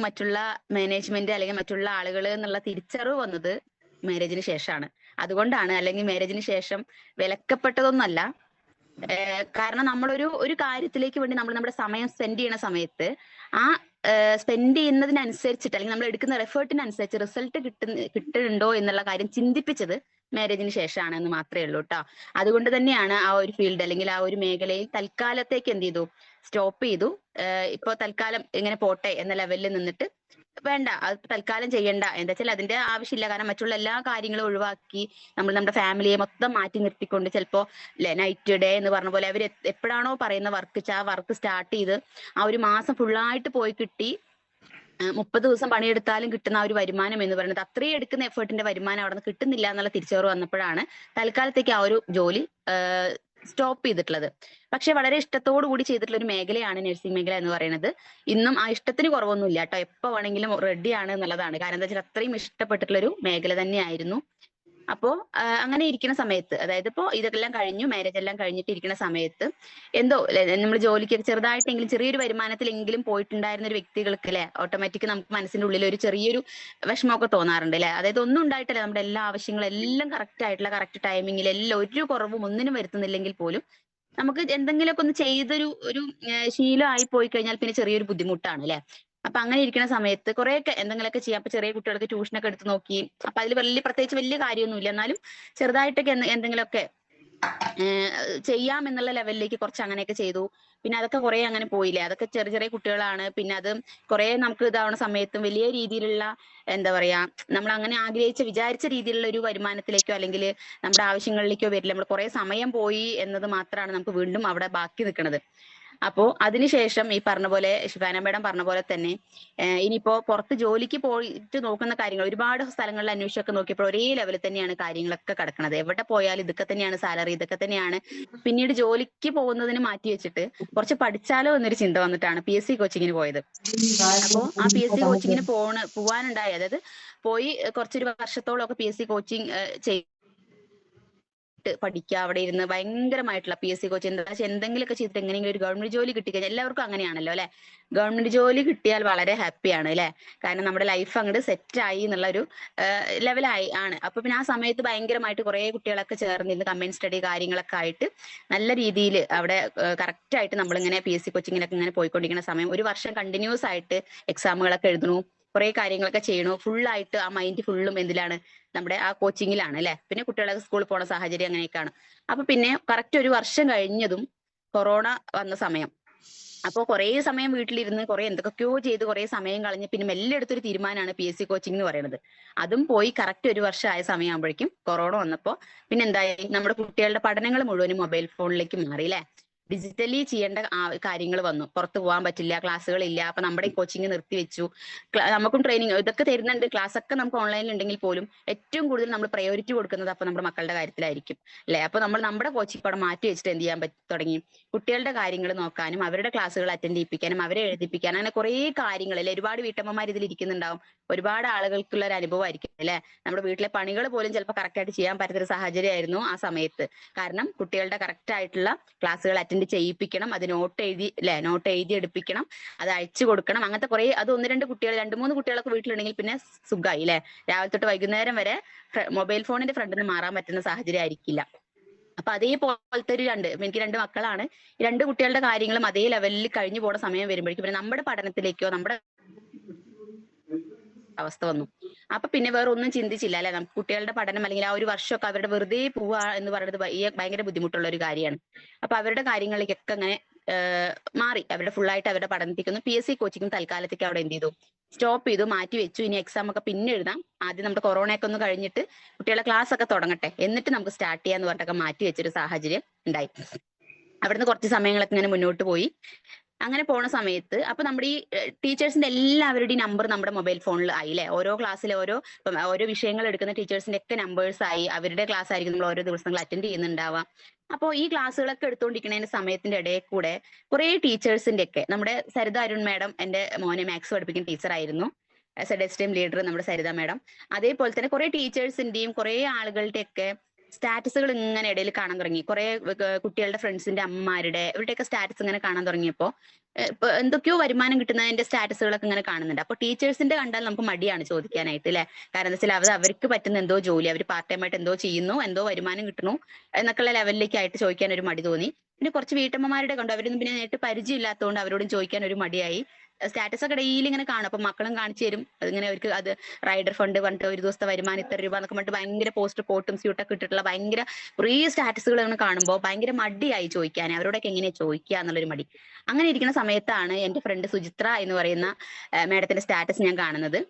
മറ്റുള്ള മാനേജ്മെന്റ് അല്ലെങ്കിൽ മറ്റുള്ള ആളുകൾ എന്നുള്ള തിരിച്ചറിവ് വന്നത് മാരേജിന് ശേഷമാണ്. അതുകൊണ്ടാണ്, അല്ലെങ്കിൽ മാരേജിന് ശേഷം വിലക്കപ്പെട്ടതൊന്നല്ല. കാരണം നമ്മളൊരു ഒരു കാര്യത്തിലേക്ക് വേണ്ടി നമ്മൾ നമ്മുടെ സമയം സ്പെൻഡ് ചെയ്യുന്ന സമയത്ത് ആ സ്പെൻഡ് ചെയ്യുന്നതിനനുസരിച്ചിട്ട് അല്ലെങ്കിൽ നമ്മൾ എടുക്കുന്ന എഫേർട്ടിനനുസരിച്ച് റിസൾട്ട് കിട്ടുന്നുണ്ടോ എന്നുള്ള കാര്യം ചിന്തിപ്പിച്ചത് മാരേജിന് ശേഷമാണെന്ന് മാത്രമേ ഉള്ളൂ കേട്ടോ. അതുകൊണ്ട് തന്നെയാണ് ആ ഒരു ഫീൽഡ് അല്ലെങ്കിൽ ആ ഒരു മേഖലയിൽ തൽക്കാലത്തേക്ക് എന്ത് ചെയ്തു, സ്റ്റോപ്പ് ചെയ്തു. ഇപ്പൊ തൽക്കാലം ഇങ്ങനെ പോട്ടെ എന്ന ലെവലിൽ നിന്നിട്ട് വേണ്ട, അത് തൽക്കാലം ചെയ്യണ്ട, എന്താ വെച്ചാൽ അതിന്റെ ആവശ്യമില്ല. കാരണം മറ്റുള്ള എല്ലാ കാര്യങ്ങളും ഒഴിവാക്കി നമ്മൾ നമ്മുടെ ഫാമിലിയെ മൊത്തം മാറ്റി നിർത്തിക്കൊണ്ട് ചിലപ്പോ നൈറ്റ് ഡേ എന്ന് പറഞ്ഞ പോലെ അവർ എപ്പോഴാണോ പറയുന്ന വർക്ക് ആ വർക്ക് സ്റ്റാർട്ട് ചെയ്ത് ആ ഒരു മാസം ഫുള്ളായിട്ട് പോയി കിട്ടി 30 ദിവസം പണിയെടുത്താലും കിട്ടുന്ന ആ ഒരു വരുമാനം എന്ന് പറയുന്നത് അത്രയും എടുക്കുന്ന എഫേർട്ടിന്റെ വരുമാനം അവിടെ നിന്ന് കിട്ടുന്നില്ല എന്നുള്ള തിരിച്ചറിവ് വന്നപ്പോഴാണ് തൽക്കാലത്തേക്ക് ആ ഒരു ജോലി സ്റ്റോപ്പ് ചെയ്തിട്ടുള്ളത്. പക്ഷെ വളരെ ഇഷ്ടത്തോടു കൂടി ചെയ്തിട്ടുള്ള ഒരു മേഖലയാണ് നഴ്സിംഗ് മേഖല എന്ന് പറയുന്നത്. ഇന്നും ആ ഇഷ്ടത്തിന് കുറവൊന്നുമില്ല കേട്ടോ, എപ്പോ വേണമെങ്കിലും റെഡിയാണ് എന്നുള്ളതാണ്. കാരണം എന്താ വെച്ചാൽ അത്രയും ഇഷ്ടപ്പെട്ടിട്ടുള്ള ഒരു മേഖല തന്നെയായിരുന്നു. അപ്പോ അങ്ങനെ ഇരിക്കുന്ന സമയത്ത്, അതായത് ഇപ്പോ ഇതെല്ലാം കഴിഞ്ഞു, മാരേജ് എല്ലാം കഴിഞ്ഞിട്ട് ഇരിക്കുന്ന സമയത്ത് എന്തോ നമ്മൾ ജോലിക്കൊക്കെ ചെറുതായിട്ടെങ്കിലും ചെറിയൊരു വരുമാനത്തിലെങ്കിലും പോയിട്ടുണ്ടായിരുന്ന ഒരു വ്യക്തികൾക്ക് അല്ലെ, ഓട്ടോമാറ്റിക് നമുക്ക് മനസ്സിന്റെ ഉള്ളിൽ ഒരു ചെറിയൊരു വിഷമമൊക്കെ തോന്നാറുണ്ട് അല്ലെ. അതായത് ഒന്നും ഉണ്ടായിട്ടല്ല, നമ്മുടെ എല്ലാ ആവശ്യങ്ങളും എല്ലാം കറക്റ്റ് ആയിട്ടുള്ള കറക്റ്റ് ടൈമിങ്ങിൽ എല്ലാം ഒരു കുറവും ഒന്നിനും വരുത്തുന്നില്ലെങ്കിൽ പോലും നമുക്ക് എന്തെങ്കിലുമൊക്കെ ഒന്ന് ചെയ്തൊരു ഒരു ശീലമായി പോയി കഴിഞ്ഞാൽ പിന്നെ ചെറിയൊരു ബുദ്ധിമുട്ടാണ് അല്ലെ. അപ്പൊ അങ്ങനെ ഇരിക്കുന്ന സമയത്ത് കുറെയൊക്കെ എന്തെങ്കിലുമൊക്കെ ചെയ്യാം. അപ്പൊ ചെറിയ കുട്ടികൾക്ക് ട്യൂഷനൊക്കെ എടുത്ത് നോക്കി. അപ്പൊ അതിൽ പ്രത്യേകിച്ച് വലിയ കാര്യമൊന്നുമില്ല, എന്നാലും ചെറുതായിട്ടൊക്കെ എന്തെങ്കിലുമൊക്കെ ചെയ്യാം എന്നുള്ള ലെവലിലേക്ക് കുറച്ച് അങ്ങനെയൊക്കെ ചെയ്തു. പിന്നെ അതൊക്കെ കുറെ അങ്ങനെ പോയില്ലേ, അതൊക്കെ ചെറിയ ചെറിയ കുട്ടികളാണ്. പിന്നെ അത് കുറെ നമുക്ക് ഇതാവുന്ന സമയത്തും വലിയ രീതിയിലുള്ള എന്താ പറയാ, നമ്മൾ അങ്ങനെ വിചാരിച്ച രീതിയിലുള്ള ഒരു വരുമാനത്തിലേക്കോ അല്ലെങ്കിൽ നമ്മുടെ ആവശ്യങ്ങളിലേക്കോ വരില്ല. നമ്മൾ കുറെ സമയം പോയി എന്നത് മാത്രമാണ് നമുക്ക് വീണ്ടും അവിടെ ബാക്കി നിൽക്കുന്നത്. അപ്പോ അതിനുശേഷം ഈ പറഞ്ഞ പോലെ ഷിഫാന മേഡം പറഞ്ഞ പോലെ തന്നെ ഇനിയിപ്പോ പുറത്ത് ജോലിക്ക് പോയിട്ട് നോക്കുന്ന കാര്യങ്ങൾ ഒരുപാട് സ്ഥലങ്ങളിൽ അന്വേഷിച്ചൊക്കെ നോക്കിയപ്പോൾ ഒരേ ലെവലിൽ തന്നെയാണ് കാര്യങ്ങളൊക്കെ കിടക്കുന്നത്. എവിടെ പോയാലും ഇതൊക്കെ തന്നെയാണ് സാലറി, ഇതൊക്കെ തന്നെയാണ്. പിന്നീട് ജോലിക്ക് പോകുന്നതിന് മാറ്റി വെച്ചിട്ട് കുറച്ച് പഠിച്ചാലോ എന്നൊരു ചിന്ത വന്നിട്ടാണ് PSC കോച്ചിങ്ങിന് പോയത്. അപ്പോ ആ PSC കോച്ചിങ്ങിന് പോവാനുണ്ടായി, അതായത് പോയി കുറച്ചൊരു വർഷത്തോളം ഒക്കെ PSC കോച്ചിങ് പഠിക്കുക, അവിടെ ഇരുന്ന് ഭയങ്കരമായിട്ടുള്ള PSC കോച്ചിങ് എന്താ വെച്ചാൽ എന്തെങ്കിലുമൊക്കെ ചെയ്തിട്ട് എങ്ങനെയെങ്കിലും ഒരു ഗവൺമെന്റ് ജോലി കിട്ടിക്കഴിഞ്ഞാൽ എല്ലാവർക്കും അങ്ങനെയാണല്ലോ അല്ലെ. ഗവൺമെന്റ് ജോലി കിട്ടിയാൽ വളരെ ഹാപ്പിയാണ് അല്ലെ. കാരണം നമ്മുടെ ലൈഫ് അങ്ങോട്ട് സെറ്റ് ആയി എന്നുള്ള ഒരു ലെവലായി ആണ്. അപ്പൊ പിന്നെ ആ സമയത്ത് ഭയങ്കരമായിട്ട് കുറെ കുട്ടികളൊക്കെ ചേർന്നിരുന്ന് കമ്പൈൻ സ്റ്റഡി കാര്യങ്ങളൊക്കെ ആയിട്ട് നല്ല രീതിയിൽ അവിടെ കറക്റ്റ് ആയിട്ട് നമ്മളിങ്ങനെ PSC കോച്ചിങ്ങിനൊക്കെ ഇങ്ങനെ പോയിക്കൊണ്ടിരിക്കുന്ന സമയം ഒരു വർഷം കണ്ടിന്യൂസ് ആയിട്ട് എക്സാമുകളൊക്കെ എഴുതണു, കുറെ കാര്യങ്ങളൊക്കെ ചെയ്യണു. ഫുള്ളായിട്ട് ആ മൈൻഡ് ഫുള്ളും എന്തിലാണ്, നമ്മുടെ ആ കോച്ചിങ്ങിലാണ് അല്ലെ. പിന്നെ കുട്ടികളൊക്കെ സ്കൂളിൽ പോണ സാഹചര്യം അങ്ങനെയൊക്കെയാണ്. അപ്പൊ പിന്നെ കറക്റ്റ് ഒരു വർഷം കഴിഞ്ഞതും കൊറോണ വന്ന സമയം. അപ്പൊ കുറെ സമയം വീട്ടിലിരുന്ന് കുറെ എന്തൊക്കെയോ ചെയ്ത് കുറെ സമയം കളഞ്ഞ് പിന്നെ മെല്ലെ എടുത്തൊരു തീരുമാനമാണ് PSC കോച്ചിങ് എന്ന് പറയുന്നത്. അതും പോയി കറക്റ്റ് ഒരു വർഷം ആയ സമയമാകുമ്പോഴേക്കും കൊറോണ വന്നപ്പോ പിന്നെ എന്തായി, നമ്മുടെ കുട്ടികളുടെ പഠനങ്ങൾ മുഴുവനും മൊബൈൽ ഫോണിലേക്ക് മാറി അല്ലെ. ഡിജിറ്റലി ചെയ്യേണ്ട കാര്യങ്ങൾ വന്നു. പുറത്തു പോകാൻ പറ്റില്ല, ക്ലാസ്സുകളില്ല. അപ്പൊ നമ്മുടെ ഈ കോച്ചിങ് നിർത്തിവെച്ചു. നമുക്കും ട്രെയിനിങ് ഇതൊക്കെ തരുന്നുണ്ട്, ക്ലാസ് ഒക്കെ നമുക്ക് ഓൺലൈനിൽ ഉണ്ടെങ്കിൽ പോലും ഏറ്റവും കൂടുതൽ നമ്മൾ പ്രയോറിറ്റി കൊടുക്കുന്നത് അപ്പൊ നമ്മുടെ മക്കളുടെ കാര്യത്തിലായിരിക്കും അല്ലെ. അപ്പൊ നമ്മൾ നമ്മുടെ കോച്ചിങ് അവിടെ മാറ്റി വെച്ചിട്ട് എന്ത് ചെയ്യാൻ തുടങ്ങി, കുട്ടികളുടെ കാര്യങ്ങൾ നോക്കാനും അവരുടെ ക്ലാസ്സുകൾ അറ്റൻഡ് ചെയ്യിപ്പിക്കാനും അവരെ എഴുതിപ്പിക്കാനും അങ്ങനെ കുറെ കാര്യങ്ങൾ അല്ലെ. ഒരുപാട് വീട്ടമ്മമാർ ഇതിൽ ഇരിക്കുന്നുണ്ടാവും, ഒരുപാട് ആളുകൾക്കുള്ള ഒരു അനുഭവമായിരിക്കും അല്ലെ. നമ്മുടെ വീട്ടിലെ പണികൾ പോലും ചിലപ്പോൾ കറക്റ്റ് ആയിട്ട് ചെയ്യാൻ പറ്റാത്തൊരു സാഹചര്യമായിരുന്നു ആ സമയത്ത്. കാരണം കുട്ടികളുടെ കറക്റ്റ് ആയിട്ടുള്ള ക്ലാസ്സുകൾ അറ്റൻഡ് ചെയ്യിപ്പിക്കണം, അത് നോട്ട് എഴുതി അല്ലെ, നോട്ട് എഴുതി എടുപ്പിക്കണം, അത് അയച്ചു കൊടുക്കണം. അങ്ങനത്തെ കുറെ, അത് 1-2 കുട്ടികൾ 2-3 കുട്ടികളൊക്കെ വീട്ടിലുണ്ടെങ്കിൽ പിന്നെ സുഖമായി അല്ലെ. രാവിലെ തൊട്ട് വൈകുന്നേരം വരെ മൊബൈൽ ഫോണിന്റെ ഫ്രണ്ടിൽ നിന്ന് മാറാൻ പറ്റുന്ന സാഹചര്യം ആയിരിക്കില്ല. അപ്പൊ അതേപോലത്തെ എനിക്ക് 2 മക്കളാണ്. 2 കുട്ടികളുടെ കാര്യങ്ങളും അതേ ലെവലിൽ കഴിഞ്ഞു പോണ സമയം വരുമ്പോഴേക്കും പിന്നെ നമ്മുടെ പഠനത്തിലേക്കോ നമ്മുടെ അവസ്ഥ വന്നു. അപ്പൊ പിന്നെ വേറെ ഒന്നും ചിന്തിച്ചില്ല അല്ലെ. നമുക്ക് കുട്ടികളുടെ പഠനം അല്ലെങ്കിൽ ആ ഒരു വർഷമൊക്കെ അവരുടെ വെറുതെ പോവുക എന്ന് പറയുന്നത് ഭയങ്കര ബുദ്ധിമുട്ടുള്ള ഒരു കാര്യമാണ്. അപ്പൊ അവരുടെ കാര്യങ്ങളിലേക്കൊക്കെ അങ്ങനെ മാറി. അവരുടെ ഫുള്ളായിട്ട് അവരുടെ പഠനത്തിക്കൊന്ന് PSC കോച്ചിങ് തൽക്കാലത്തേക്ക് അവിടെ എന്ത് ചെയ്തു, സ്റ്റോപ്പ് ചെയ്തു, മാറ്റി വെച്ചു. ഇനി എക്സാം ഒക്കെ പിന്നെ എഴുതാം, ആദ്യം നമ്മുടെ കൊറോണയൊക്കെ ഒന്ന് കഴിഞ്ഞിട്ട് കുട്ടികളെ ക്ലാസ് ഒക്കെ തുടങ്ങട്ടെ എന്നിട്ട് നമുക്ക് സ്റ്റാർട്ട് ചെയ്യാന്ന് പറഞ്ഞിട്ടൊക്കെ മാറ്റി വെച്ചൊരു സാഹചര്യം ഉണ്ടായി. അവിടുന്ന് കുറച്ച് സമയങ്ങളൊക്കെ ഇങ്ങനെ മുന്നോട്ട് പോയി. അങ്ങനെ പോണ സമയത്ത് അപ്പൊ നമ്മുടെ ഈ ടീച്ചേഴ്സിന്റെ എല്ലാവരുടെയും നമ്പർ നമ്മുടെ മൊബൈൽ ഫോണിൽ ആയി അല്ലെ. ഓരോ ക്ലാസ്സിലെ ഓരോ വിഷയങ്ങൾ എടുക്കുന്ന ടീച്ചേഴ്സിന്റെ ഒക്കെ നമ്പേഴ്സ് ആയി. അവരുടെ ക്ലാസ് ആയിരിക്കും നമ്മൾ ഓരോ ദിവസങ്ങൾ അറ്റൻഡ് ചെയ്യുന്നുണ്ടാവാം. അപ്പോൾ ഈ ക്ലാസ്സുകളൊക്കെ എടുത്തുകൊണ്ടിരിക്കുന്ന സമയത്തിന്റെ ഇടയിൽ കൂടെ കുറെ ടീച്ചേഴ്സിന്റെ ഒക്കെ, നമ്മുടെ സരിത അരുൺ മാഡം എന്റെ മോനെ മാത്സ് പഠിപ്പിക്കുന്ന ടീച്ചറായിരുന്നു, ZS ടീം ലീഡർ നമ്മുടെ സരിത മാഡം. അതേപോലെ തന്നെ കുറെ ടീച്ചേഴ്സിന്റെയും കുറെ ആളുകളുടെ ഒക്കെ സ്റ്റാറ്റസുകൾ ഇങ്ങനെ ഇടയിൽ കാണാൻ തുടങ്ങി. കുറെ കുട്ടികളുടെ ഫ്രണ്ട്സിന്റെ അമ്മമാരുടെ ഇവരുടെയൊക്കെ സ്റ്റാറ്റസ് ഇങ്ങനെ കാണാൻ തുടങ്ങിയപ്പോ ഇപ്പൊ എന്തൊക്കെയോ വരുമാനം കിട്ടുന്നതിന്റെ സ്റ്റാറ്റസുകളൊക്കെ ഇങ്ങനെ കാണുന്നുണ്ട്. അപ്പൊ ടീച്ചേഴ്സിന്റെ കണ്ടാൽ നമുക്ക് മടിയാണ് ചോദിക്കാനായിട്ട് അല്ലെ. കാരണം എന്താ വെച്ചാൽ അത് അവർക്ക് പറ്റുന്ന എന്തോ ജോലി, അവർ പാർട്ട് ടൈം ആയിട്ട് എന്തോ ചെയ്യുന്നു, എന്തോ വരുമാനം കിട്ടുന്നു എന്നൊക്കെയുള്ള ലെവലിലേക്ക് ആയിട്ട് ചോദിക്കാൻ ഒരു മടി തോന്നി. പിന്നെ കുറച്ച് വീട്ടമ്മമാരുടെ കണ്ടു, അവരൊന്നും പിന്നെ നേരിട്ട് പരിചയം ഇല്ലാത്തതുകൊണ്ട് അവരോടും ചോദിക്കാൻ ഒരു മടിയായി. സ്റ്റാറ്റസ് ഒക്കെ ഡെയിലി ഇങ്ങനെ കാണും. അപ്പൊ മക്കളും കാണിച്ചു തരും. അതിങ്ങനെ അവർക്ക് അത് റൈഡർ ഫണ്ട് പറഞ്ഞിട്ട് ഒരു ദിവസത്തെ വരുമാനം ഇത്ര രൂപ എന്നൊക്കെ പറഞ്ഞിട്ട് ഭയങ്കര പോസ്റ്റ് കോട്ടും സ്യൂട്ടൊക്കെ ഇട്ടിട്ടുള്ള ഭയങ്കര കുറേ സ്റ്റാറ്റസുകൾ ഇങ്ങനെ കാണുമ്പോൾ ഭയങ്കര മടിയായി ചോദിക്കാൻ. അവരോടൊക്കെ എങ്ങനെയാ ചോദിക്കുക എന്നുള്ളൊരു മടി. അങ്ങനെ ഇരിക്കുന്ന സമയത്താണ് എന്റെ ഫ്രണ്ട് സുചിത്ര എന്ന് പറയുന്ന മാഡത്തിന്റെ സ്റ്റാറ്റസ് ഞാൻ കാണുന്നത്.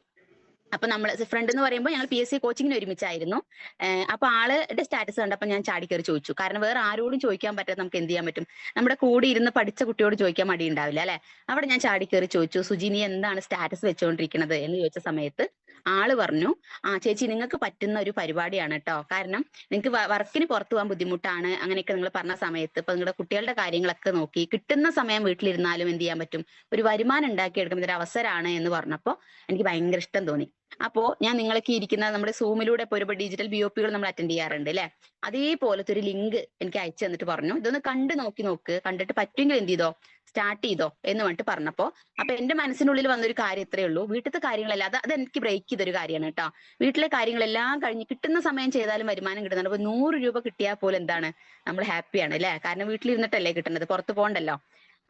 അപ്പൊ നമ്മൾ ഫ്രണ്ട് എന്ന് പറയുമ്പോൾ ഞങ്ങൾ PSC കോച്ചിങ്ങിന് ഒരുമിച്ചായിരുന്നു. അപ്പൊ ആളുടെ സ്റ്റാറ്റസ് കണ്ടപ്പോൾ ഞാൻ ചാടി കയറി ചോദിച്ചു. കാരണം വേറെ ആരോടും ചോദിക്കാൻ പറ്റാതെ നമുക്ക് എന്ത് ചെയ്യാൻ പറ്റും, നമ്മുടെ കൂടെ ഇരുന്ന് പഠിച്ച കുട്ടിയോട് ചോദിക്കാൻ മടി ഉണ്ടാവില്ല അല്ലെ. അവിടെ ഞാൻ ചാടി കയറി ചോദിച്ചു, സുജി നീ എന്താണ് സ്റ്റാറ്റസ് വെച്ചുകൊണ്ടിരിക്കുന്നത് എന്ന് ചോദിച്ച സമയത്ത് ആള് പറഞ്ഞു, ആ ചേച്ചി നിങ്ങൾക്ക് പറ്റുന്ന ഒരു പരിപാടിയാണ് കേട്ടോ. കാരണം നിങ്ങൾക്ക് വർക്കിന് പുറത്തു പോകാൻ ബുദ്ധിമുട്ടാണ് അങ്ങനെയൊക്കെ നിങ്ങൾ പറഞ്ഞ സമയത്ത് ഇപ്പൊ നിങ്ങളുടെ കുട്ടികളുടെ കാര്യങ്ങളൊക്കെ നോക്കി കിട്ടുന്ന സമയം വീട്ടിലിരുന്നാലും എന്ത് ചെയ്യാൻ പറ്റും, ഒരു വരുമാനം ഉണ്ടാക്കിയെടുക്കുന്ന ഒരു അവസരമാണ് എന്ന് പറഞ്ഞപ്പോൾ എനിക്ക് ഭയങ്കര ഇഷ്ടം തോന്നി. അപ്പോ ഞാൻ നിങ്ങളൊക്കെ ഇരിക്കുന്ന നമ്മുടെ സൂമിലൂടെ ഇപ്പൊ ഒരുപാട് ഡിജിറ്റൽ BOP നമ്മൾ അറ്റൻഡ് ചെയ്യാറുണ്ട് അല്ലെ. അതേപോലത്തെ ഒരു ലിങ്ക് എനിക്ക് അയച്ചു തന്നിട്ട് പറഞ്ഞു, ഇതൊന്ന് കണ്ടു നോക്ക്, കണ്ടിട്ട് പറ്റുമെങ്കിൽ എന്ത് ചെയ്തോ സ്റ്റാർട്ട് ചെയ്തോ എന്ന് പറഞ്ഞിട്ട് പറഞ്ഞപ്പോ അപ്പൊ എന്റെ മനസ്സിനുള്ളിൽ വന്നൊരു കാര്യം ഇത്രയേ ഉള്ളൂ. വീട്ടിലത്തെ കാര്യങ്ങളല്ല, അത് എനിക്ക് ബ്രേക്ക് ചെയ്തൊരു കാര്യമാണ് കേട്ടോ. വീട്ടിലെ കാര്യങ്ങളെല്ലാം കഴിഞ്ഞ് കിട്ടുന്ന സമയം ചെയ്താലും വരുമാനം കിട്ടുന്നുണ്ട്. അപ്പൊ 100 രൂപ കിട്ടിയാൽ പോലും എന്താണ്, നമ്മൾ ഹാപ്പിയാണ് അല്ലെ. കാരണം വീട്ടിലിരുന്നിട്ടല്ലേ കിട്ടുന്നത്, പുറത്ത് പോകണ്ടല്ലോ.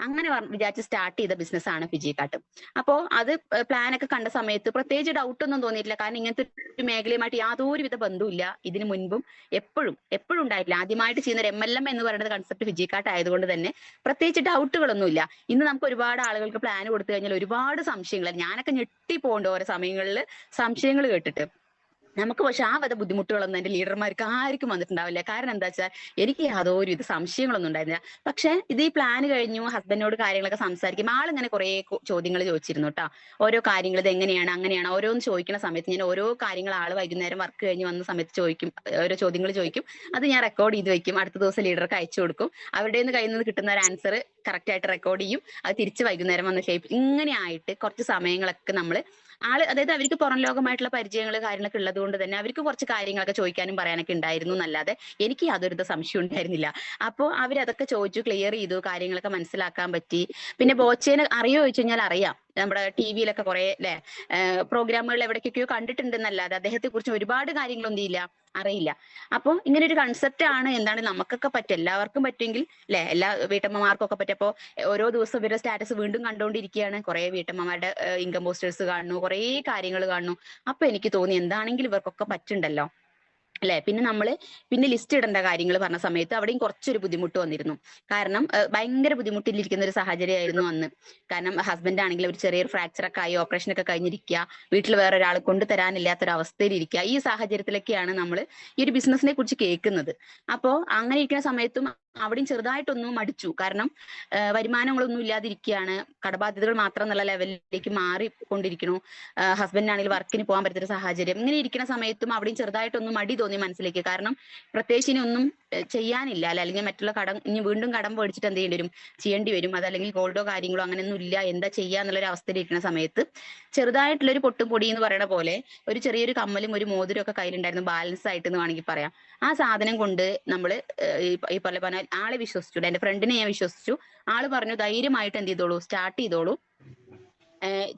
അങ്ങനെ വിചാരിച്ച് സ്റ്റാർട്ട് ചെയ്ത ബിസിനസ്സാണ് ഫിജിക്കാട്ട്. അപ്പോ അത് പ്ലാൻ ഒക്കെ കണ്ട സമയത്ത് പ്രത്യേകിച്ച് ഡൗട്ട് ഒന്നും തോന്നിയിട്ടില്ല. കാരണം ഇങ്ങനത്തെ ഒരു മേഖലയുമായിട്ട് യാതൊരുവിധ ബന്ധവുമില്ല. ഇതിനു മുൻപും എപ്പോഴും ഉണ്ടായിട്ടില്ല. ആദ്യമായിട്ട് ചെയ്യുന്ന ഒരു MLM എന്ന് പറയുന്നത് കൺസെപ്റ്റ് ഫിജിക്കാട്ട് ആയതുകൊണ്ട് തന്നെ പ്രത്യേകിച്ച് ഡൗട്ടുകളൊന്നുമില്ല. ഇന്ന് നമുക്ക് ഒരുപാട് ആളുകൾക്ക് പ്ലാൻ കൊടുത്തു കഴിഞ്ഞാൽ ഒരുപാട് സംശയങ്ങൾ, ഞാനൊക്കെ ഞെട്ടിപ്പോണ്ട് ഓരോ സമയങ്ങളിൽ സംശയങ്ങൾ കേട്ടിട്ട്. നമുക്ക് പക്ഷെ ആ വധ ബുദ്ധിമുട്ടുകളൊന്നും എന്റെ ലീഡർമാർക്ക് ആർക്കും വന്നിട്ടുണ്ടാവില്ല. കാരണം എന്താ വെച്ചാൽ എനിക്ക് യാതൊരു ഇത് സംശയങ്ങളൊന്നും ഉണ്ടായിരുന്നില്ല. പക്ഷെ ഇത് ഈ പ്ലാൻ കഴിഞ്ഞു ഹസ്ബൻഡിനോട് കാര്യങ്ങളൊക്കെ സംസാരിക്കുമ്പോൾ ആളിങ്ങനെ കുറെ ചോദ്യങ്ങൾ ചോദിച്ചിരുന്നു കേട്ടോ. ഓരോ കാര്യങ്ങൾ ഇത് എങ്ങനെയാണ് അങ്ങനെയാണ് ഓരോന്ന് ചോദിക്കുന്ന സമയത്ത് ഞാൻ ഓരോ കാര്യങ്ങൾ ആള് വൈകുന്നേരം വർക്ക് കഴിഞ്ഞ് വന്ന സമയത്ത് ചോദിക്കും, ഓരോ ചോദ്യങ്ങൾ ചോദിക്കും. അത് ഞാൻ റെക്കോർഡ് ചെയ്ത് വെക്കും, അടുത്ത ദിവസം ലീഡർക്ക് അയച്ചു കൊടുക്കും. അവരുടെ കയ്യിൽ നിന്ന് കിട്ടുന്ന ഒരു ആൻസർ കറക്റ്റ് ആയിട്ട് റെക്കോർഡ് ചെയ്യും, അത് തിരിച്ച് വൈകുന്നേരം വന്ന് ഷേപ്പ്. ഇങ്ങനെ ആയിട്ട് കുറച്ച് സമയങ്ങളൊക്കെ നമ്മൾ അതായത് അവർക്ക് പുറം ലോകമായിട്ടുള്ള പരിചയങ്ങൾ കാര്യങ്ങളൊക്കെ ഉള്ളത് കൊണ്ട് തന്നെ അവർക്ക് കുറച്ച് കാര്യങ്ങളൊക്കെ ചോദിക്കാനും പറയാനൊക്കെ ഉണ്ടായിരുന്നു എന്നല്ലാതെ എനിക്ക് യാതൊരു സംശയം ഉണ്ടായിരുന്നില്ല. അപ്പോൾ അവരതൊക്കെ ചോദിച്ചു, ക്ലിയർ ചെയ്തു, കാര്യങ്ങളൊക്കെ മനസ്സിലാക്കാൻ പറ്റി. പിന്നെ ബോച്ചേനെ അറിയോ ചോദിച്ചു കഴിഞ്ഞാൽ അറിയാം. നമ്മുടെ TV-യിലൊക്കെ കുറെ അല്ലെ പ്രോഗ്രാമുകൾ എവിടേക്കൊക്കെയോ കണ്ടിട്ടുണ്ടെന്നല്ലാതെ അദ്ദേഹത്തെ കുറിച്ച് ഒരുപാട് കാര്യങ്ങളൊന്നും ഇല്ല, അറിയില്ല. അപ്പൊ ഇങ്ങനെ ഒരു കൺസെപ്റ്റ് ആണ്. എന്താണ് നമുക്കൊക്കെ പറ്റും, എല്ലാവർക്കും പറ്റുമെങ്കിൽ അല്ലെ, എല്ലാ വീട്ടമ്മമാർക്കൊക്കെ പറ്റപ്പോ ഓരോ ദിവസം ഇവരുടെ സ്റ്റാറ്റസ് വീണ്ടും കണ്ടുകൊണ്ടിരിക്കുകയാണ്. കുറെ വീട്ടമ്മമാരുടെ ഇൻകം പോസ്റ്റേഴ്സ് കാണുന്നു, കുറെ കാര്യങ്ങൾ കാണുന്നു. അപ്പൊ എനിക്ക് തോന്നി എന്താണെങ്കിലും ഇവർക്കൊക്കെ പറ്റുണ്ടല്ലോ അല്ലെ. പിന്നെ ലിസ്റ്റ് ഇടേണ്ട കാര്യങ്ങൾ പറഞ്ഞ സമയത്ത് അവിടെയും കുറച്ചൊരു ബുദ്ധിമുട്ട് വന്നിരുന്നു. കാരണം ഭയങ്കര ബുദ്ധിമുട്ടിലിരിക്കുന്ന ഒരു സാഹചര്യമായിരുന്നു അന്ന്. കാരണം ഹസ്ബൻഡ് ആണെങ്കിൽ ഒരു ചെറിയൊരു ഫ്രാക്ചർ ഒക്കെ ആയി ഓപ്പറേഷൻ ഒക്കെ കഴിഞ്ഞിരിക്കുക, വീട്ടിൽ വേറെ ഒരാൾ കൊണ്ടുതരാനില്ലാത്തൊരു അവസ്ഥയിൽ ഇരിക്കുക. ഈ സാഹചര്യത്തിലൊക്കെയാണ് നമ്മൾ ഈ ഒരു ബിസിനസിനെ കുറിച്ച് കേൾക്കുന്നത്. അപ്പോ അങ്ങനെ ഇരിക്കുന്ന സമയത്തും അവിടെയും ചെറുതായിട്ടൊന്നും മടിച്ചു. കാരണം വരുമാനങ്ങളൊന്നും ഇല്ലാതിരിക്കുകയാണ്, കടബാധ്യതകൾ മാത്രം എന്നുള്ള ലെവലിലേക്ക് മാറിക്കൊണ്ടിരിക്കുന്നു. ഹസ്ബൻഡിനാണെങ്കിൽ വർക്കിന് പോകാൻ പറ്റുന്ന സാഹചര്യം. ഇങ്ങനെ ഇരിക്കുന്ന സമയത്തും അവിടെയും ചെറുതായിട്ടൊന്നും മടി തോന്നി മനസ്സിലേക്ക്. കാരണം പ്രത്യേകിച്ച് ഇനി ഒന്നും ചെയ്യാനില്ല അല്ലെ, അല്ലെങ്കിൽ മറ്റുള്ള കടം ഇനി വീണ്ടും കടം മേടിച്ചിട്ട് എന്ത് ചെയ്യേണ്ടി വരും, അതല്ലെങ്കിൽ ഗോൾഡോ കാര്യങ്ങളോ അങ്ങനെയൊന്നും ഇല്ല, എന്താ ചെയ്യാന്നുള്ളൊരു അവസ്ഥയിൽ ഇരിക്കുന്ന സമയത്ത് ചെറുതായിട്ടുള്ളൊരു പൊട്ടും പൊടി എന്ന് പറയുന്ന പോലെ ഒരു ചെറിയൊരു കമ്മലും ഒരു മോതിരം ഒക്കെ കയ്യിലുണ്ടായിരുന്നു, ബാലൻസ് ആയിട്ട് എന്ന് വേണമെങ്കിൽ പറയാം. ആ സാധനം കൊണ്ട് നമ്മൾ ഈ പറഞ്ഞ ആളെ വിശ്വസിച്ചു, എന്റെ ഫ്രണ്ടിനെ ഞാൻ വിശ്വസിച്ചു. ആള് പറഞ്ഞു ധൈര്യമായിട്ട് എന്ത് ചെയ്തോളൂ, സ്റ്റാർട്ട് ചെയ്തോളൂ,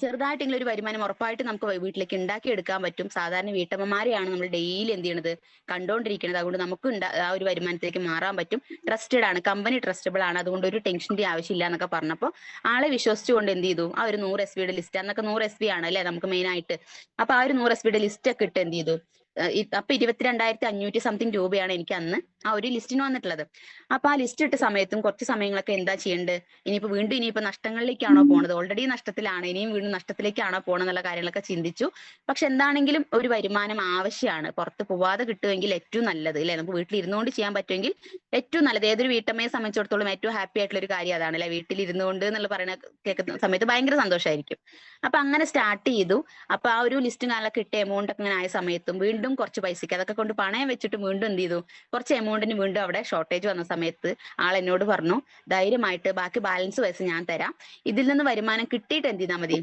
ചെറുതായിട്ടെങ്കിലും ഒരു വരുമാനം ഉറപ്പായിട്ട് നമുക്ക് വീട്ടിലേക്ക് ഉണ്ടാക്കി എടുക്കാൻ പറ്റും. സാധാരണ വീട്ടമ്മമാരെയാണ് നമ്മൾ ഡെയിലി എന്ത് ചെയ്യണത്, കണ്ടോണ്ടിരിക്കുന്നത്. അതുകൊണ്ട് നമുക്ക് ആ ഒരു വരുമാനത്തിലേക്ക് മാറാൻ പറ്റും. ട്രസ്റ്റഡ് ആണ്, കമ്പനി ട്രസ്റ്റബിൾ ആണ്, അതുകൊണ്ട് ഒരു ടെൻഷന്റെ ആവശ്യമില്ല എന്നൊക്കെ പറഞ്ഞപ്പോൾ ആളെ വിശ്വസിച്ചുകൊണ്ട് എന്ത് ചെയ്തു, ആ ഒരു 100 SBയുടെ ലിസ്റ്റ്, അന്നൊക്കെ 100 SB ആണ് അല്ലെ നമുക്ക് മെയിൻ ആയിട്ട്. അപ്പൊ ആ ഒരു 100 SBയുടെ ലിസ്റ്റ് ഒക്കെ ഇട്ട് എന്ത് ചെയ്തു, അപ്പൊ 22,500 സംതിങ് രൂപയാണ് എനിക്ക് അന്ന് ആ ഒരു ലിസ്റ്റിന് വന്നിട്ടുള്ളത്. അപ്പൊ ആ ലിസ്റ്റ് ഇട്ട സമയത്തും കുറച്ച് സമയങ്ങളൊക്കെ എന്താ ചെയ്യേണ്ടത്, ഇനിയിപ്പോ നഷ്ടങ്ങളിലേക്കാണോ പോണത്, ഓൾറെഡി നഷ്ടത്തിലാണ്, ഇനിയും വീണ്ടും നഷ്ടത്തിലേക്കാണോ പോണെന്നുള്ള കാര്യങ്ങളൊക്കെ ചിന്തിച്ചു. പക്ഷെ എന്താണെങ്കിലും ഒരു വരുമാനം ആവശ്യമാണ്, പുറത്ത് പോവാതെ കിട്ടുമെങ്കിൽ ഏറ്റവും നല്ലത് അല്ലെ, നമുക്ക് വീട്ടിൽ ഇരുന്നുകൊണ്ട് ചെയ്യാൻ പറ്റുമെങ്കിൽ ഏറ്റവും നല്ലത്. ഏതൊരു വീട്ടമ്മയെ സംബന്ധിച്ചിടത്തോളം ഏറ്റവും ഹാപ്പി ആയിട്ടുള്ള ഒരു കാര്യം അതാണ് അല്ലെ, വീട്ടിൽ ഇരുന്നുകൊണ്ട് എന്നുള്ള പറയുന്ന കേൾക്കുന്ന സമയത്ത് ഭയങ്കര സന്തോഷമായിരിക്കും. അപ്പൊ അങ്ങനെ സ്റ്റാർട്ട് ചെയ്തു. അപ്പൊ ആ ഒരു ലിസ്റ്റും കാര്യങ്ങളൊക്കെ ഇട്ട് എമൗണ്ട് ഒക്കെ ഇങ്ങനെ ആയ സമയത്തും വീണ്ടും കുറച്ച് പൈസക്ക് അതൊക്കെ കൊണ്ട് പണയം വെച്ചിട്ട് വീണ്ടും എന്ത് ചെയ്തു, കുറച്ച് എമൗണ്ടിന് വീണ്ടും അവിടെ ഷോർട്ടേജ് വന്ന സമയത്ത് ആൾ എന്നോട് പറഞ്ഞു, ധൈര്യമായിട്ട് ബാക്കി ബാലൻസ് പൈസ ഞാൻ തരാം, ഇതിൽ നിന്ന് വരുമാനം കിട്ടിയിട്ട് എന്ത് ചെയ്താൽ മതി,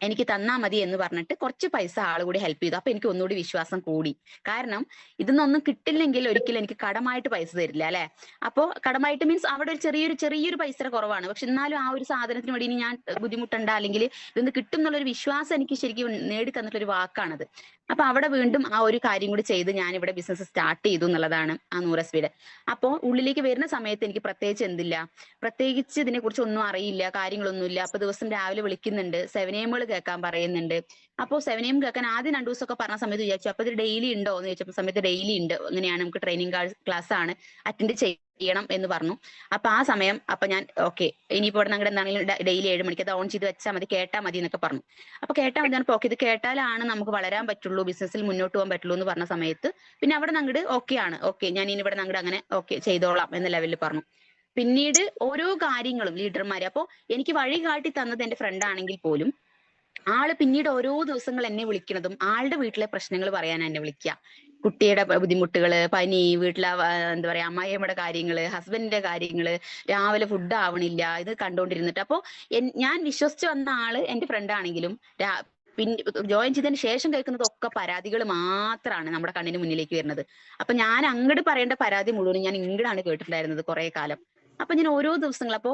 എനിക്ക് തന്നാ മതി എന്ന് പറഞ്ഞിട്ട് കുറച്ച് പൈസ ആള് കൂടി ഹെൽപ്പ് ചെയ്തു. അപ്പൊ എനിക്ക് ഒന്നുകൂടി വിശ്വാസം കൂടി. കാരണം ഇതിന്നൊന്നും കിട്ടില്ലെങ്കിൽ ഒരിക്കലും എനിക്ക് കടമായിട്ട് പൈസ തരില്ല അല്ലെ. അപ്പോ കടമായിട്ട് മീൻസ് അവിടെ ഒരു ചെറിയൊരു പൈസയുടെ കുറവാണ്. പക്ഷെ എന്നാലും ആ ഒരു സാധനത്തിന് വേണ്ടി ഇനി ഞാൻ ബുദ്ധിമുട്ടണ്ട, അല്ലെങ്കിൽ ഇതൊന്ന് കിട്ടും എന്നുള്ളൊരു വിശ്വാസം എനിക്ക് ശരിക്കും നേടി തന്നിട്ടൊരു വാക്കാണത്. അപ്പൊ അവിടെ വീണ്ടും ആ ഒരു കാര്യം കൂടി ചെയ്ത് ഞാൻ ഇവിടെ ബിസിനസ് സ്റ്റാർട്ട് ചെയ്തു എന്നുള്ളതാണ് ആ 100 SBയുടെ. അപ്പോ ഉള്ളിലേക്ക് വരുന്ന സമയത്ത് എനിക്ക് പ്രത്യേകിച്ച് എന്തില്ല, പ്രത്യേകിച്ച് ഇതിനെ കുറിച്ച് ഒന്നും അറിയില്ല, കാര്യങ്ങളൊന്നുമില്ല. അപ്പൊ ദിവസം രാവിലെ വിളിക്കുന്നുണ്ട്, 7am കേൾക്കാൻ പറയുന്നുണ്ട്. അപ്പോ 7am കേൾക്കാൻ ആദ്യം 2 ദിവസമൊക്കെ പറഞ്ഞ സമയത്ത് വിചാരിച്ചു അപ്പൊ ഇത് ഡെയിലി ഉണ്ടോ എന്ന് ചോദിച്ചപ്പോൾ സമയത്ത് ഡെയിലി ഉണ്ട്, അങ്ങനെയാണ്, നമുക്ക് ട്രെയിനിങ് ക്ലാസ് ആണ്, അറ്റൻഡ് ചെയ്യണം എന്ന് പറഞ്ഞു. അപ്പൊ ആ സമയം അപ്പൊ ഞാൻ ഓക്കെ, ഇനിയിപ്പോ ഇവിടെ ഞങ്ങളുടെ എന്താണെങ്കിലും ഡെയിലി 7 മണിക്ക് അത് ഓൺ ചെയ്ത് വെച്ചാൽ മതി, കേട്ടാൽ മതി എന്നൊക്കെ പറഞ്ഞു. അപ്പൊ കേട്ടാൽ മതി, ഓക്കെ ഇത് കേട്ടാലാണ് നമുക്ക് വളരാൻ പറ്റുള്ളൂ, ബിസിനസ്സിൽ മുന്നോട്ട് പോകാൻ പറ്റുള്ളൂ എന്ന് പറഞ്ഞ സമയത്ത് പിന്നെ അവിടെ ഞങ്ങളുടെ ഓക്കെ ആണ്, ഓക്കെ ഞാൻ ഇനി ഇവിടെ ഞങ്ങളുടെ അങ്ങനെ ഓക്കെ ചെയ്തോളാം എന്ന ലെവലിൽ പറഞ്ഞു. പിന്നീട് ഓരോ കാര്യങ്ങളും ലീഡർമാര്, അപ്പോ എനിക്ക് വഴി കാട്ടി തന്നത് എന്റെ ഫ്രണ്ട് ആണെങ്കിൽ പോലും ആള് പിന്നീട് ഓരോ ദിവസങ്ങൾ എന്നെ വിളിക്കുന്നതും ആളുടെ വീട്ടിലെ പ്രശ്നങ്ങൾ പറയാൻ എന്നെ വിളിക്കുക. കുട്ടിയുടെ ബുദ്ധിമുട്ടുകള്, പനി, വീട്ടിലെ എന്താ പറയാ അമ്മായിയമ്മയുടെ കാര്യങ്ങള്, ഹസ്ബൻഡിന്റെ കാര്യങ്ങള്, രാവിലെ ഫുഡ് ആവണില്ല, ഇത് കണ്ടോണ്ടിരുന്നിട്ട്. അപ്പോ ഞാൻ വിശ്വസിച്ച് വന്ന ആള് എന്റെ ഫ്രണ്ട് ആണെങ്കിലും പിന്നെ ജോയിൻ ചെയ്തതിന് ശേഷം കേൾക്കുന്നതൊക്കെ പരാതികൾ മാത്രമാണ് നമ്മുടെ കണ്ണിന് മുന്നിലേക്ക് വരുന്നത്. അപ്പൊ ഞാൻ അങ്ങോട്ട് പറയേണ്ട പരാതി മുഴുവനും ഞാൻ ഇങ്ങോട്ടാണ് കേട്ടിട്ടുണ്ടായിരുന്നത് കുറെ കാലം. അപ്പൊ ഞാൻ ഓരോ ദിവസങ്ങൾ അപ്പോ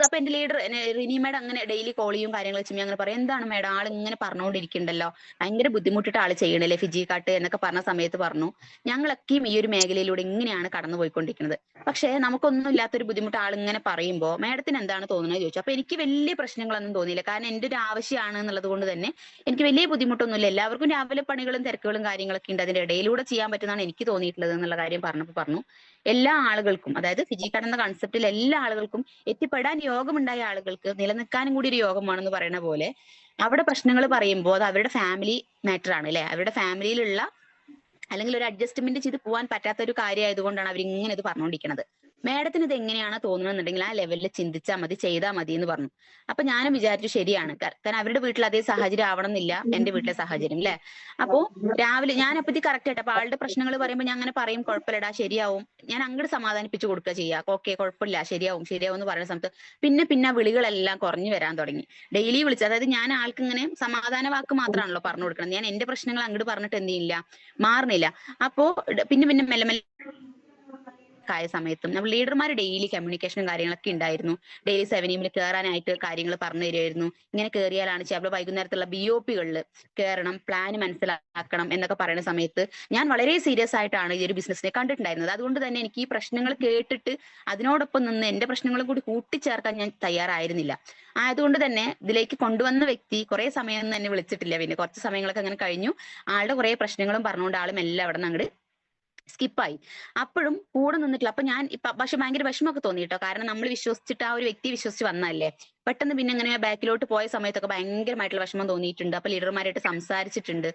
അപ്പൊ എന്റെ ലീഡർ റിനി മേഡം അങ്ങനെ ഡെയിലി കോൾ ചെയ്യും കാര്യങ്ങൾ വെച്ച് അങ്ങനെ പറയും, എന്താണ് മേഡം ആൾ ഇങ്ങനെ പറഞ്ഞുകൊണ്ടിരിക്കണ്ടല്ലോ, ഭയങ്കര ബുദ്ധിമുട്ടിട്ട് ആള് ചെയ്യണല്ലേ ഫിജി കാട്ട് എന്നൊക്കെ പറഞ്ഞ സമയത്ത് പറഞ്ഞു, ഞങ്ങളൊക്കെയും ഈ ഒരു മേഖലയിലൂടെ ഇങ്ങനെയാണ് കടന്നു പോയിക്കൊണ്ടിരിക്കുന്നത്. പക്ഷെ നമുക്കൊന്നും ഇല്ലാത്തൊരു ബുദ്ധിമുട്ട് ആൾ ഇങ്ങനെ പറയുമ്പോൾ മേഡത്തിന് എന്താണ് തോന്നുന്നത് ചോദിച്ചു. അപ്പൊ എനിക്ക് വലിയ പ്രശ്നങ്ങളൊന്നും തോന്നിയില്ല, കാരണം എന്റെ ഒരു ആവശ്യമാണ് എന്നുള്ളത് കൊണ്ട് തന്നെ എനിക്ക് വലിയ ബുദ്ധിമുട്ടൊന്നുമില്ല. എല്ലാവർക്കും രാവിലെ പണികളും തിരക്കുകളും കാര്യങ്ങളൊക്കെ ഉണ്ട്, അതിന്റെ ഇടയിലൂടെ ചെയ്യാൻ പറ്റുന്നതാണ് എനിക്ക് തോന്നിയിട്ടുള്ളത് എന്നുള്ള കാര്യം പറഞ്ഞപ്പോൾ പറഞ്ഞു എല്ലാ ആളുകൾക്കും, അതായത് ഫിജി കാർഡ് എന്ന കൺസെപ്റ്റിൽ എല്ലാ ആളുകൾക്കും എത്തിപ്പെടാൻ യോഗമുണ്ടായ ആളുകൾക്ക് നിലനിൽക്കാനും കൂടി ഒരു യോഗമാണെന്ന് പറയുന്ന പോലെ അവിടെ പ്രശ്നങ്ങൾ പറയുമ്പോൾ അത് അവരുടെ ഫാമിലി മാറ്റർ ആണ് അല്ലെ, അവരുടെ ഫാമിലിയിലുള്ള അല്ലെങ്കിൽ ഒരു അഡ്ജസ്റ്റ്മെന്റ് ചെയ്ത് പോകാൻ പറ്റാത്ത ഒരു കാര്യമായതുകൊണ്ടാണ് അവർ ഇങ്ങനെ ഇത് പറഞ്ഞുകൊണ്ടിരിക്കുന്നത്. മേഡത്തിന് ഇത് എങ്ങനെയാണ് തോന്നുന്നുണ്ടെങ്കിൽ ആ ലെവലിൽ ചിന്തിച്ചാൽ മതി, ചെയ്താൽ മതി എന്ന് പറഞ്ഞു. അപ്പൊ ഞാനും വിചാരിച്ചു ശരിയാണ്, കാരണം അവരുടെ വീട്ടിൽ അതേ സാഹചര്യം ആവണം എന്നില്ല എന്റെ വീട്ടിലെ സാഹചര്യം അല്ലെ. അപ്പോ രാവിലെ ഞാൻ അപ്പത്തി കറക്റ്റ് ആയിട്ട് അപ്പൊ ആളുടെ പ്രശ്നങ്ങൾ പറയുമ്പോൾ ഞാൻ അങ്ങനെ പറയും, കുഴപ്പമില്ലടാ ശരിയാവും, ഞാൻ അങ്ങോട്ട് സമാധാനിപ്പിച്ചു കൊടുക്കുക ചെയ്യാം, ഓക്കെ കുഴപ്പമില്ല ശരിയാവും ശരിയാവും എന്ന് പറയുന്ന സമയത്ത് പിന്നെ വിളികളെല്ലാം കുറഞ്ഞു വരാൻ തുടങ്ങി. ഡെയിലി വിളിച്ച്, അതായത് ഞാൻ ആൾക്ക് ഇങ്ങനെ സമാധാന വാക്ക് മാത്രമാണല്ലോ പറഞ്ഞു കൊടുക്കണം, ഞാൻ എന്റെ പ്രശ്നങ്ങൾ അങ്ങോട്ട് പറഞ്ഞിട്ട് എന്ത് ചെയ്യില്ല, മാറുന്നില്ല. അപ്പോ പിന്നെ മെല്ലെ മെല്ലെ ആയ സമയത്തും നമ്മൾ ലീഡർമാർ ഡെയിലി കമ്മ്യൂണിക്കേഷനും കാര്യങ്ങളൊക്കെ ഉണ്ടായിരുന്നു. ഡെയിലി 7am കയറാനായിട്ട് കാര്യങ്ങൾ പറഞ്ഞു തരുമായിരുന്നു. ഇങ്ങനെ കയറിയാലാണ് ചിലപ്പോൾ വൈകുന്നേരത്തുള്ള BOPകളിൽ കയറണം, പ്ലാൻ മനസ്സിലാക്കണം എന്നൊക്കെ പറയുന്ന സമയത്ത് ഞാൻ വളരെ സീരിയസ് ആയിട്ടാണ് ഈ ഒരു ബിസിനസിനെ കണ്ടിട്ടുണ്ടായിരുന്നത്. അതുകൊണ്ട് തന്നെ എനിക്ക് ഈ പ്രശ്നങ്ങൾ കേട്ടിട്ട് അതിനോടൊപ്പം നിന്ന് എന്റെ പ്രശ്നങ്ങളും കൂടി കൂട്ടിച്ചേർക്കാൻ ഞാൻ തയ്യാറായിരുന്നില്ല. ആയതുകൊണ്ട് തന്നെ ഇതിലേക്ക് കൊണ്ടുവന്ന വ്യക്തി കുറെ സമയം തന്നെ വിളിച്ചിട്ടില്ല. പിന്നെ കുറച്ച് സമയങ്ങളൊക്കെ അങ്ങനെ കഴിഞ്ഞു, ആളുടെ കുറെ പ്രശ്നങ്ങളും പറഞ്ഞുകൊണ്ട് ആളും എല്ലാം അവിടെ നിന്ന് അങ്ങോട്ട് സ്കിപ്പായി. അപ്പോഴും കൂടെ നിന്നിട്ടില്ല. അപ്പൊ ഞാൻ പക്ഷെ ഭയങ്കര വിഷമമൊക്കെ തോന്നി കേട്ടോ, കാരണം നമ്മൾ വിശ്വസിച്ചിട്ട് ആ ഒരു വ്യക്തി വിശ്വസിച്ച് വന്നല്ലേ. പെട്ടെന്ന് പിന്നെ അങ്ങനെ ബാക്കിലോട്ട് പോയ സമയത്തൊക്കെ ഭയങ്കരമായിട്ടുള്ള വിഷമം തോന്നിയിട്ടുണ്ട്. അപ്പൊ ലീഡർമാരായിട്ട് സംസാരിച്ചിട്ടുണ്ട്,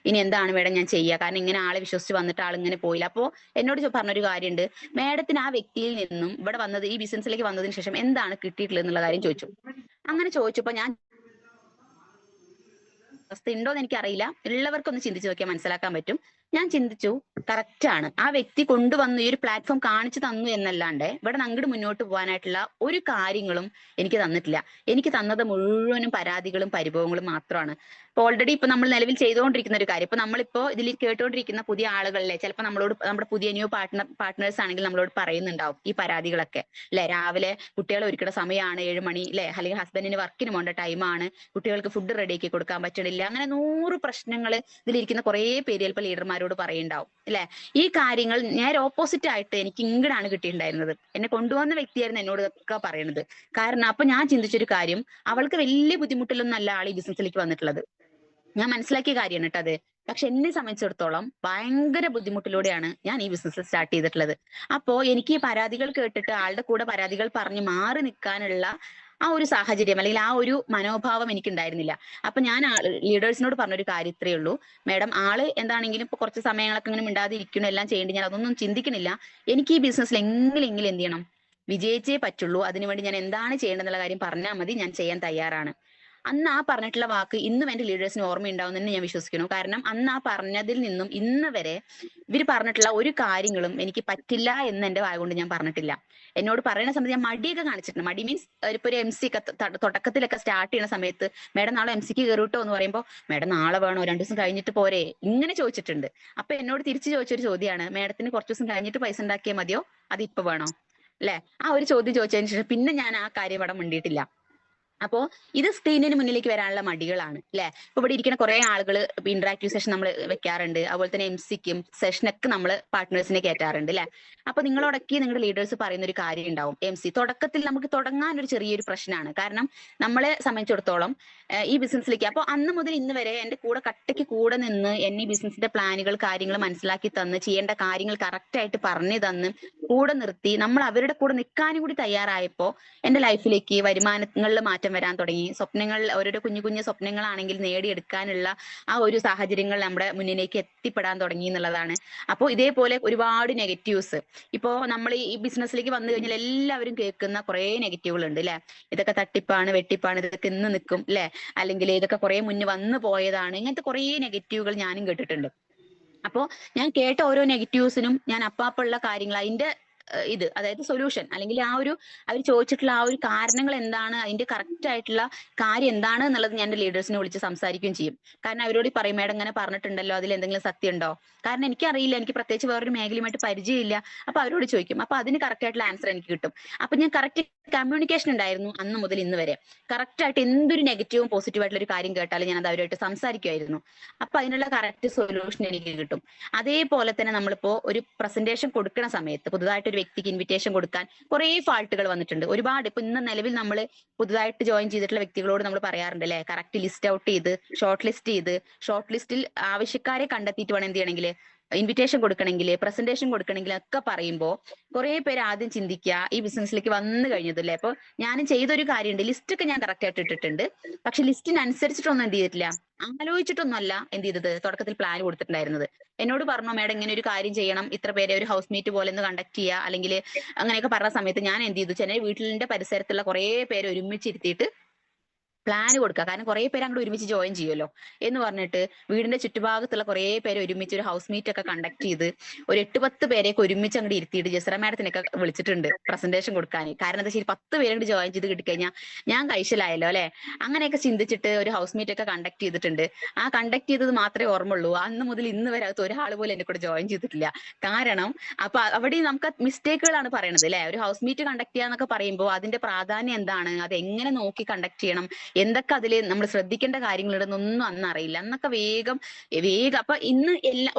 ഇനി എന്താണ് മേഡം ഞാൻ ചെയ്യുക, കാരണം ഇങ്ങനെ ആളെ വിശ്വസിച്ച് വന്നിട്ട് ആൾ ഇങ്ങനെ പോയില്ല. അപ്പോ എന്നോട് പറഞ്ഞൊരു കാര്യമുണ്ട്, മേഡത്തിന് ആ വ്യക്തിയിൽ നിന്നും ഇവിടെ വന്നത് ഈ ബിസിനസ്സിലേക്ക് വന്നതിന് ശേഷം എന്താണ് കിട്ടിയിട്ടുള്ളത് എന്നുള്ള കാര്യം ചോദിച്ചു. അങ്ങനെ ചോദിച്ചപ്പോ ഞാൻ അവസ്ഥ ഉണ്ടോന്ന് എനിക്കറിയില്ല, ഉള്ളവർക്കൊന്ന് ചിന്തിച്ചു നോക്കിയാൽ മനസ്സിലാക്കാൻ പറ്റും. ഞാൻ ചിന്തിച്ചു, കറക്റ്റ് ആണ്, ആ വ്യക്തി കൊണ്ടുവന്നു ഈ ഒരു പ്ലാറ്റ്ഫോം കാണിച്ചു തന്നു എന്നല്ലാണ്ട് ഇവിടെ അങ്ങോട്ട് മുന്നോട്ട് പോകാനായിട്ടുള്ള ഒരു കാര്യങ്ങളും എനിക്ക് തന്നിട്ടില്ല. എനിക്ക് തന്നത് മുഴുവനും പരാതികളും പരിഭവങ്ങളും മാത്രമാണ്. ഇപ്പൊ ഓൾറെഡി ഇപ്പൊ നമ്മൾ നിലവിൽ ചെയ്തുകൊണ്ടിരിക്കുന്ന ഒരു കാര്യം, ഇപ്പൊ നമ്മളിപ്പോ ഇതിൽ കേട്ടുകൊണ്ടിരിക്കുന്ന പുതിയ ആളുകളിലെ ചിലപ്പോൾ നമ്മളോട് നമ്മുടെ പുതിയ ന്യൂ പാർട്ട്നേഴ്സ് ആണെങ്കിൽ നമ്മളോട് പറയുന്നുണ്ടാവും ഈ പരാതികളൊക്കെ അല്ലെ. രാവിലെ കുട്ടികളെ ഒരുക്കുന്ന സമയമാണ് 7 മണി അല്ലെ, അല്ലെങ്കിൽ ഹസ്ബൻഡിന് വർക്കിന് പോകേണ്ട ടൈമാണ്, കുട്ടികൾക്ക് ഫുഡ് റെഡിയാക്കി കൊടുക്കാൻ പറ്റണില്ല, അങ്ങനെ 100 പ്രശ്നങ്ങൾ ഇതിലിരിക്കുന്ന കുറെ പേര് ചിലപ്പോൾ ലീഡർമാരോട് പറയുണ്ടാവും അല്ലെ. ഈ കാര്യങ്ങൾ നേരെ ഓപ്പോസിറ്റ് ആയിട്ട് എനിക്ക് ഇങ്ങോട്ടാണ് കിട്ടിയിട്ടുണ്ടായിരുന്നത്. എന്നെ കൊണ്ടുവന്ന വ്യക്തിയായിരുന്നു എന്നോട് ഇതൊക്കെ പറയുന്നത്. കാരണം അപ്പൊ ഞാൻ ചിന്തിച്ചൊരു കാര്യം, അവൾക്ക് വലിയ ബുദ്ധിമുട്ടിലൊന്നും അല്ല ആൾ ഈ ബിസിനസ്സിലേക്ക് വന്നിട്ടുള്ളത്, ഞാൻ മനസ്സിലാക്കിയ കാര്യമാണ് കേട്ടോ അത്. പക്ഷെ എന്നെ സംബന്ധിച്ചിടത്തോളം ഭയങ്കര ബുദ്ധിമുട്ടിലൂടെയാണ് ഞാൻ ഈ ബിസിനസ് സ്റ്റാർട്ട് ചെയ്തിട്ടുള്ളത്. അപ്പോ എനിക്ക് ഈ പരാതികൾ കേട്ടിട്ട് ആളുടെ കൂടെ പരാതികൾ പറഞ്ഞ് മാറി നിൽക്കാനുള്ള ആ ഒരു സാഹചര്യം അല്ലെങ്കിൽ ആ ഒരു മനോഭാവം എനിക്ക് ഉണ്ടായിരുന്നില്ല. അപ്പൊ ഞാൻ ലീഡേഴ്സിനോട് പറഞ്ഞൊരു കാര്യം ഇത്രയേ ഉള്ളൂ, മേഡം ആള് എന്താണെങ്കിലും ഇപ്പൊ കുറച്ച് സമയങ്ങളൊക്കെ ഇങ്ങനെ മിണ്ടാതെ ഇരിക്കണം, എല്ലാം ചെയ്യേണ്ടി, ഞാൻ അതൊന്നും ചിന്തിക്കണില്ല. എനിക്ക് ഈ ബിസിനസ്സിൽ എങ്ങനെയെങ്കിലും എന്ത് ചെയ്യണം, വിജയിച്ചേ പറ്റുള്ളൂ. അതിനുവേണ്ടി ഞാൻ എന്താണ് ചെയ്യേണ്ടതെന്നുള്ള കാര്യം പറഞ്ഞാൽ മതി, ഞാൻ ചെയ്യാൻ തയ്യാറാണ്. അന്ന് ആ പറഞ്ഞിട്ടുള്ള വാക്ക് ഇന്നും എന്റെ ലീഡേഴ്സിന് ഓർമ്മയുണ്ടാവും എന്ന് ഞാൻ വിശ്വസിക്കുന്നു. കാരണം അന്ന് ആ പറഞ്ഞതിൽ നിന്നും ഇന്ന് വരെ ഇവർ പറഞ്ഞിട്ടുള്ള ഒരു കാര്യങ്ങളും എനിക്ക് പറ്റില്ല എന്ന് എന്റെ വായ കൊണ്ട് ഞാൻ പറഞ്ഞിട്ടില്ല. എന്നോട് പറയുന്ന സമയത്ത് ഞാൻ മടിയൊക്കെ കാണിച്ചിട്ടുണ്ട്. മടി മീൻസ് ഇപ്പൊ ഒരു MC ഒക്കെ തുടക്കത്തിലൊക്കെ സ്റ്റാർട്ട് ചെയ്യുന്ന സമയത്ത് മേഡം നാളെ MC കയറൂട്ടോ എന്ന് പറയുമ്പോൾ മേഡം നാളെ വേണോ 2 ദിവസം കഴിഞ്ഞിട്ട് പോരെ ഇങ്ങനെ ചോദിച്ചിട്ടുണ്ട്. അപ്പൊ എന്നോട് തിരിച്ചു ചോദിച്ചൊരു ചോദ്യമാണ്, മേഡത്തിന് കുറച്ച് ദിവസം കഴിഞ്ഞിട്ട് പൈസ ഉണ്ടാക്കിയാൽ മതിയോ അത് ഇപ്പൊ വേണോ? അല്ലെ, ആ ഒരു ചോദ്യം ചോദിച്ചതിന് ശേഷം പിന്നെ ഞാൻ ആ കാര്യം ഇവിടെ മിണ്ടിയിട്ടില്ല. അപ്പോ ഇത് സ്ക്രീനിന് മുന്നിലേക്ക് വരാനുള്ള മടികളാണ് അല്ലെ. ഇപ്പൊ ഇവിടെ ഇരിക്കുന്ന കുറെ ആളുകൾ ഇന്ററാക്റ്റീവ് സെഷൻ നമ്മൾ വെക്കാറുണ്ട്. അതുപോലെ തന്നെ MC-ക്കും സെഷനൊക്കെ നമ്മൾ പാർട്ട്നേഴ്സിനെ കയറ്റാറുണ്ട് അല്ലെ. അപ്പൊ നിങ്ങളോടൊക്കെ നിങ്ങളുടെ ലീഡേഴ്സ് പറയുന്ന ഒരു കാര്യം ഉണ്ടാവും. MC തുടക്കത്തിൽ നമുക്ക് തുടങ്ങാൻ ഒരു ചെറിയൊരു പ്രശ്നമാണ്. കാരണം നമ്മളെ സംബന്ധിച്ചിടത്തോളം ഈ ബിസിനസ്സിലേക്ക് അപ്പൊ അന്ന് മുതൽ ഇന്ന് വരെ എന്റെ കൂടെ കട്ടയ്ക്ക് കൂടെ നിന്ന് എന്നെ ഈ ബിസിനസിന്റെ പ്ലാനുകൾ കാര്യങ്ങൾ മനസ്സിലാക്കി തന്ന് ചെയ്യേണ്ട കാര്യങ്ങൾ കറക്റ്റ് ആയിട്ട് പറഞ്ഞു തന്ന് കൂടെ നിർത്തി നമ്മൾ അവരുടെ കൂടെ നിൽക്കാനും കൂടി തയ്യാറായപ്പോ എന്റെ ലൈഫിലേക്ക് വരുമാനങ്ങളിൽ മാറ്റം വരാൻ തുടങ്ങി. സ്വപ്നങ്ങൾ ഓരോരോ കുഞ്ഞു കുഞ്ഞു സ്വപ്നങ്ങളാണെങ്കിൽ നേടിയെടുക്കാനുള്ള ആ ഒരു സാഹചര്യങ്ങൾ നമ്മുടെ മുന്നിലേക്ക് എത്തിപ്പെടാൻ തുടങ്ങി എന്നുള്ളതാണ്. അപ്പോൾ ഇതേപോലെ ഒരുപാട് നെഗറ്റീവ്സ് ഇപ്പോ നമ്മൾ ഈ ബിസിനസ്സിലേക്ക് വന്നു കഴിഞ്ഞാൽ എല്ലാവരും കേൾക്കുന്ന കുറെ നെഗറ്റീവുകൾ ഉണ്ട് അല്ലെ. ഇതൊക്കെ തട്ടിപ്പാണ് വെട്ടിപ്പാണ് ഇതൊക്കെ ഇന്ന് നിൽക്കും അല്ലെ, അല്ലെങ്കിൽ ഇതൊക്കെ കുറെ മുന്നേ വന്നു പോയതാണ്, ഇങ്ങനത്തെ കുറെ നെഗറ്റീവുകൾ ഞാനും കേട്ടിട്ടുണ്ട്. അപ്പോ ഞാൻ കേട്ട ഓരോ നെഗറ്റീവ്സിനും ഞാൻ അപ്പാപ്പുള്ള കാര്യങ്ങൾ അതിന്റെ ഇത് അതായത് സൊല്യൂഷൻ അല്ലെങ്കിൽ ആ ഒരു അവർ ചോദിച്ചിട്ടുള്ള ആ ഒരു കാരണങ്ങൾ എന്താണ്, അതിന്റെ കറക്റ്റ് ആയിട്ടുള്ള കാര്യം എന്താണ് എന്നുള്ളത് ഞാൻ എന്റെ ലീഡേഴ്സിനെ വിളിച്ച് സംസാരിക്കുകയും ചെയ്യും. കാരണം അവരോട് പറയും മേഡം ഇങ്ങനെ പറഞ്ഞിട്ടുണ്ടല്ലോ അതിൽ എന്തെങ്കിലും സത്യം ഉണ്ടോ, കാരണം എനിക്കറിയില്ല, എനിക്ക് പ്രത്യേകിച്ച് വേറൊരു മേഖലയുമായിട്ട് പരിചയമില്ല. അപ്പൊ അവരോട് ചോദിക്കും, അപ്പൊ അതിന് കറക്റ്റ് ആയിട്ടുള്ള ആൻസർ എനിക്ക് കിട്ടും. അപ്പൊ ഞാൻ കറക്റ്റ് കമ്മ്യൂണിക്കേഷൻ ഉണ്ടായിരുന്നു അന്ന് മുതൽ ഇന്ന് വരെ. കറക്റ്റ് ആയിട്ട് എന്തൊരു നെഗറ്റീവും പോസിറ്റീവ് ആയിട്ടുള്ള ഒരു കാര്യം കേട്ടാലും ഞാൻ അത് അവരുമായിട്ട് സംസാരിക്കുമായിരുന്നു. അപ്പൊ അതിനുള്ള കറക്റ്റ് സൊല്യൂഷൻ എനിക്ക് കിട്ടും. അതേപോലെ തന്നെ നമ്മളിപ്പോ ഒരു പ്രസന്റേഷൻ കൊടുക്കുന്ന സമയത്ത് പുതുതായിട്ട് ഒരു വ്യക്തിക്ക് ഇൻവിറ്റേഷൻ കൊടുക്കാൻ കുറെ ഫാൾട്ടുകൾ വന്നിട്ടുണ്ട് ഒരുപാട്. ഇപ്പൊ ഇന്ന് നിലവിൽ നമ്മൾ പുതുതായിട്ട് ജോയിൻ ചെയ്തിട്ടുള്ള വ്യക്തികളോട് നമ്മൾ പറയാറുണ്ട് അല്ലെ, കറക്റ്റ് ലിസ്റ്റ് ഔട്ട് ചെയ്ത് ഷോർട്ട് ലിസ്റ്റിൽ ആവശ്യക്കാരെ കണ്ടെത്തിയിട്ട് വേണം എന്ത് ചെയ്യണമെങ്കിൽ ഇൻവിറ്റേഷൻ കൊടുക്കണമെങ്കിൽ പ്രസന്റേഷൻ കൊടുക്കണമെങ്കിൽ ഒക്കെ പറയുമ്പോൾ കുറെ പേര് ആദ്യം ചിന്തിക്കുക ഈ ബിസിനസ്സിലേക്ക് വന്നു കഴിഞ്ഞതല്ലേ. അപ്പൊ ഞാനും ചെയ്തൊരു കാര്യമുണ്ട്, ലിസ്റ്റ് ഒക്കെ ഞാൻ കറക്റ്റ് ആയിട്ട് ഇട്ടിട്ടുണ്ട്. പക്ഷെ ലിസ്റ്റിനനുസരിച്ചിട്ടൊന്നും എന്ത് ചെയ്തിട്ടില്ല, ആലോചിച്ചിട്ടൊന്നുമല്ല എന്ത് ചെയ്തത് തുടക്കത്തിൽ പ്ലാൻ കൊടുത്തിട്ടുണ്ടായിരുന്നത്. എന്നോട് പറഞ്ഞു മേഡം ഇങ്ങനെ ഒരു കാര്യം ചെയ്യണം, ഇത്ര പേരെ ഒരു ഹൗസ് മീറ്റ് പോലെ ഒന്ന് കണ്ടക്ട് ചെയ്യുക അല്ലെങ്കിൽ അങ്ങനെയൊക്കെ പറഞ്ഞ സമയത്ത് ഞാൻ എന്ത് ചെയ്തു, ചെന്നൈ വീട്ടിലിന്റെ പരിസരത്തുള്ള കുറെ പേര് ഒരുമിച്ചിരുത്തിയിട്ട് പ്ലാൻ കൊടുക്കുക. കാരണം കുറെ പേര് അങ്ങോട്ട് ഒരുമിച്ച് ജോയിൻ ചെയ്യുമല്ലോ എന്ന് പറഞ്ഞിട്ട് വീടിന്റെ ചുറ്റുഭാഗത്തുള്ള കുറെ പേര് ഒരുമിച്ച് ഒരു ഹൗസ് മീറ്റ് ഒക്കെ കണ്ടക്ട് ചെയ്ത് ഒരു 8-10 പേരെയൊക്കെ ഒരുമിച്ച് അങ്ങോട്ട് ഇരുത്തിയിട്ട് ജസ്ര മാഡത്തിനൊക്കെ വിളിച്ചിട്ടുണ്ട് പ്രസന്റേഷൻ കൊടുക്കാൻ. കാരണം എന്താ വെച്ചാൽ 10 പേരെ കൂടി ജോയിൻ ചെയ്ത് കിട്ടിക്കഴിഞ്ഞാൽ ഞാൻ കഴിച്ചിലായല്ലോ അല്ലെ. അങ്ങനെയൊക്കെ ചിന്തിച്ചിട്ട് ഒരു ഹൗസ് മീറ്റ് ഒക്കെ കണ്ടക്ട് ചെയ്തിട്ടുണ്ട്. ആ കണ്ടക്ട് ചെയ്തത് മാത്രമേ ഓർമ്മയുള്ളൂ, അന്ന് മുതൽ ഇന്ന് വരെ അകത്ത് ഒരാൾ പോലും എന്നെ കൂടെ ജോയിൻ ചെയ്തിട്ടില്ല. കാരണം അപ്പൊ അവിടെ നമുക്ക് മിസ്റ്റേക്കുകളാണ് പറയണത് അല്ലെ. ഒരു ഹൗസ് മീറ്റ് കണ്ടക്ട് ചെയ്യാന്നൊക്കെ പറയുമ്പോൾ അതിന്റെ പ്രാധാന്യം എന്താണ്, അത് എങ്ങനെ നോക്കി കണ്ടക്ട് ചെയ്യണം, എന്തൊക്കെ അതിൽ നമ്മൾ ശ്രദ്ധിക്കേണ്ട കാര്യങ്ങളുണ്ടെന്നൊന്നും അന്ന് അറിയില്ല. അന്നൊക്കെ വേഗം അപ്പൊ ഇന്ന്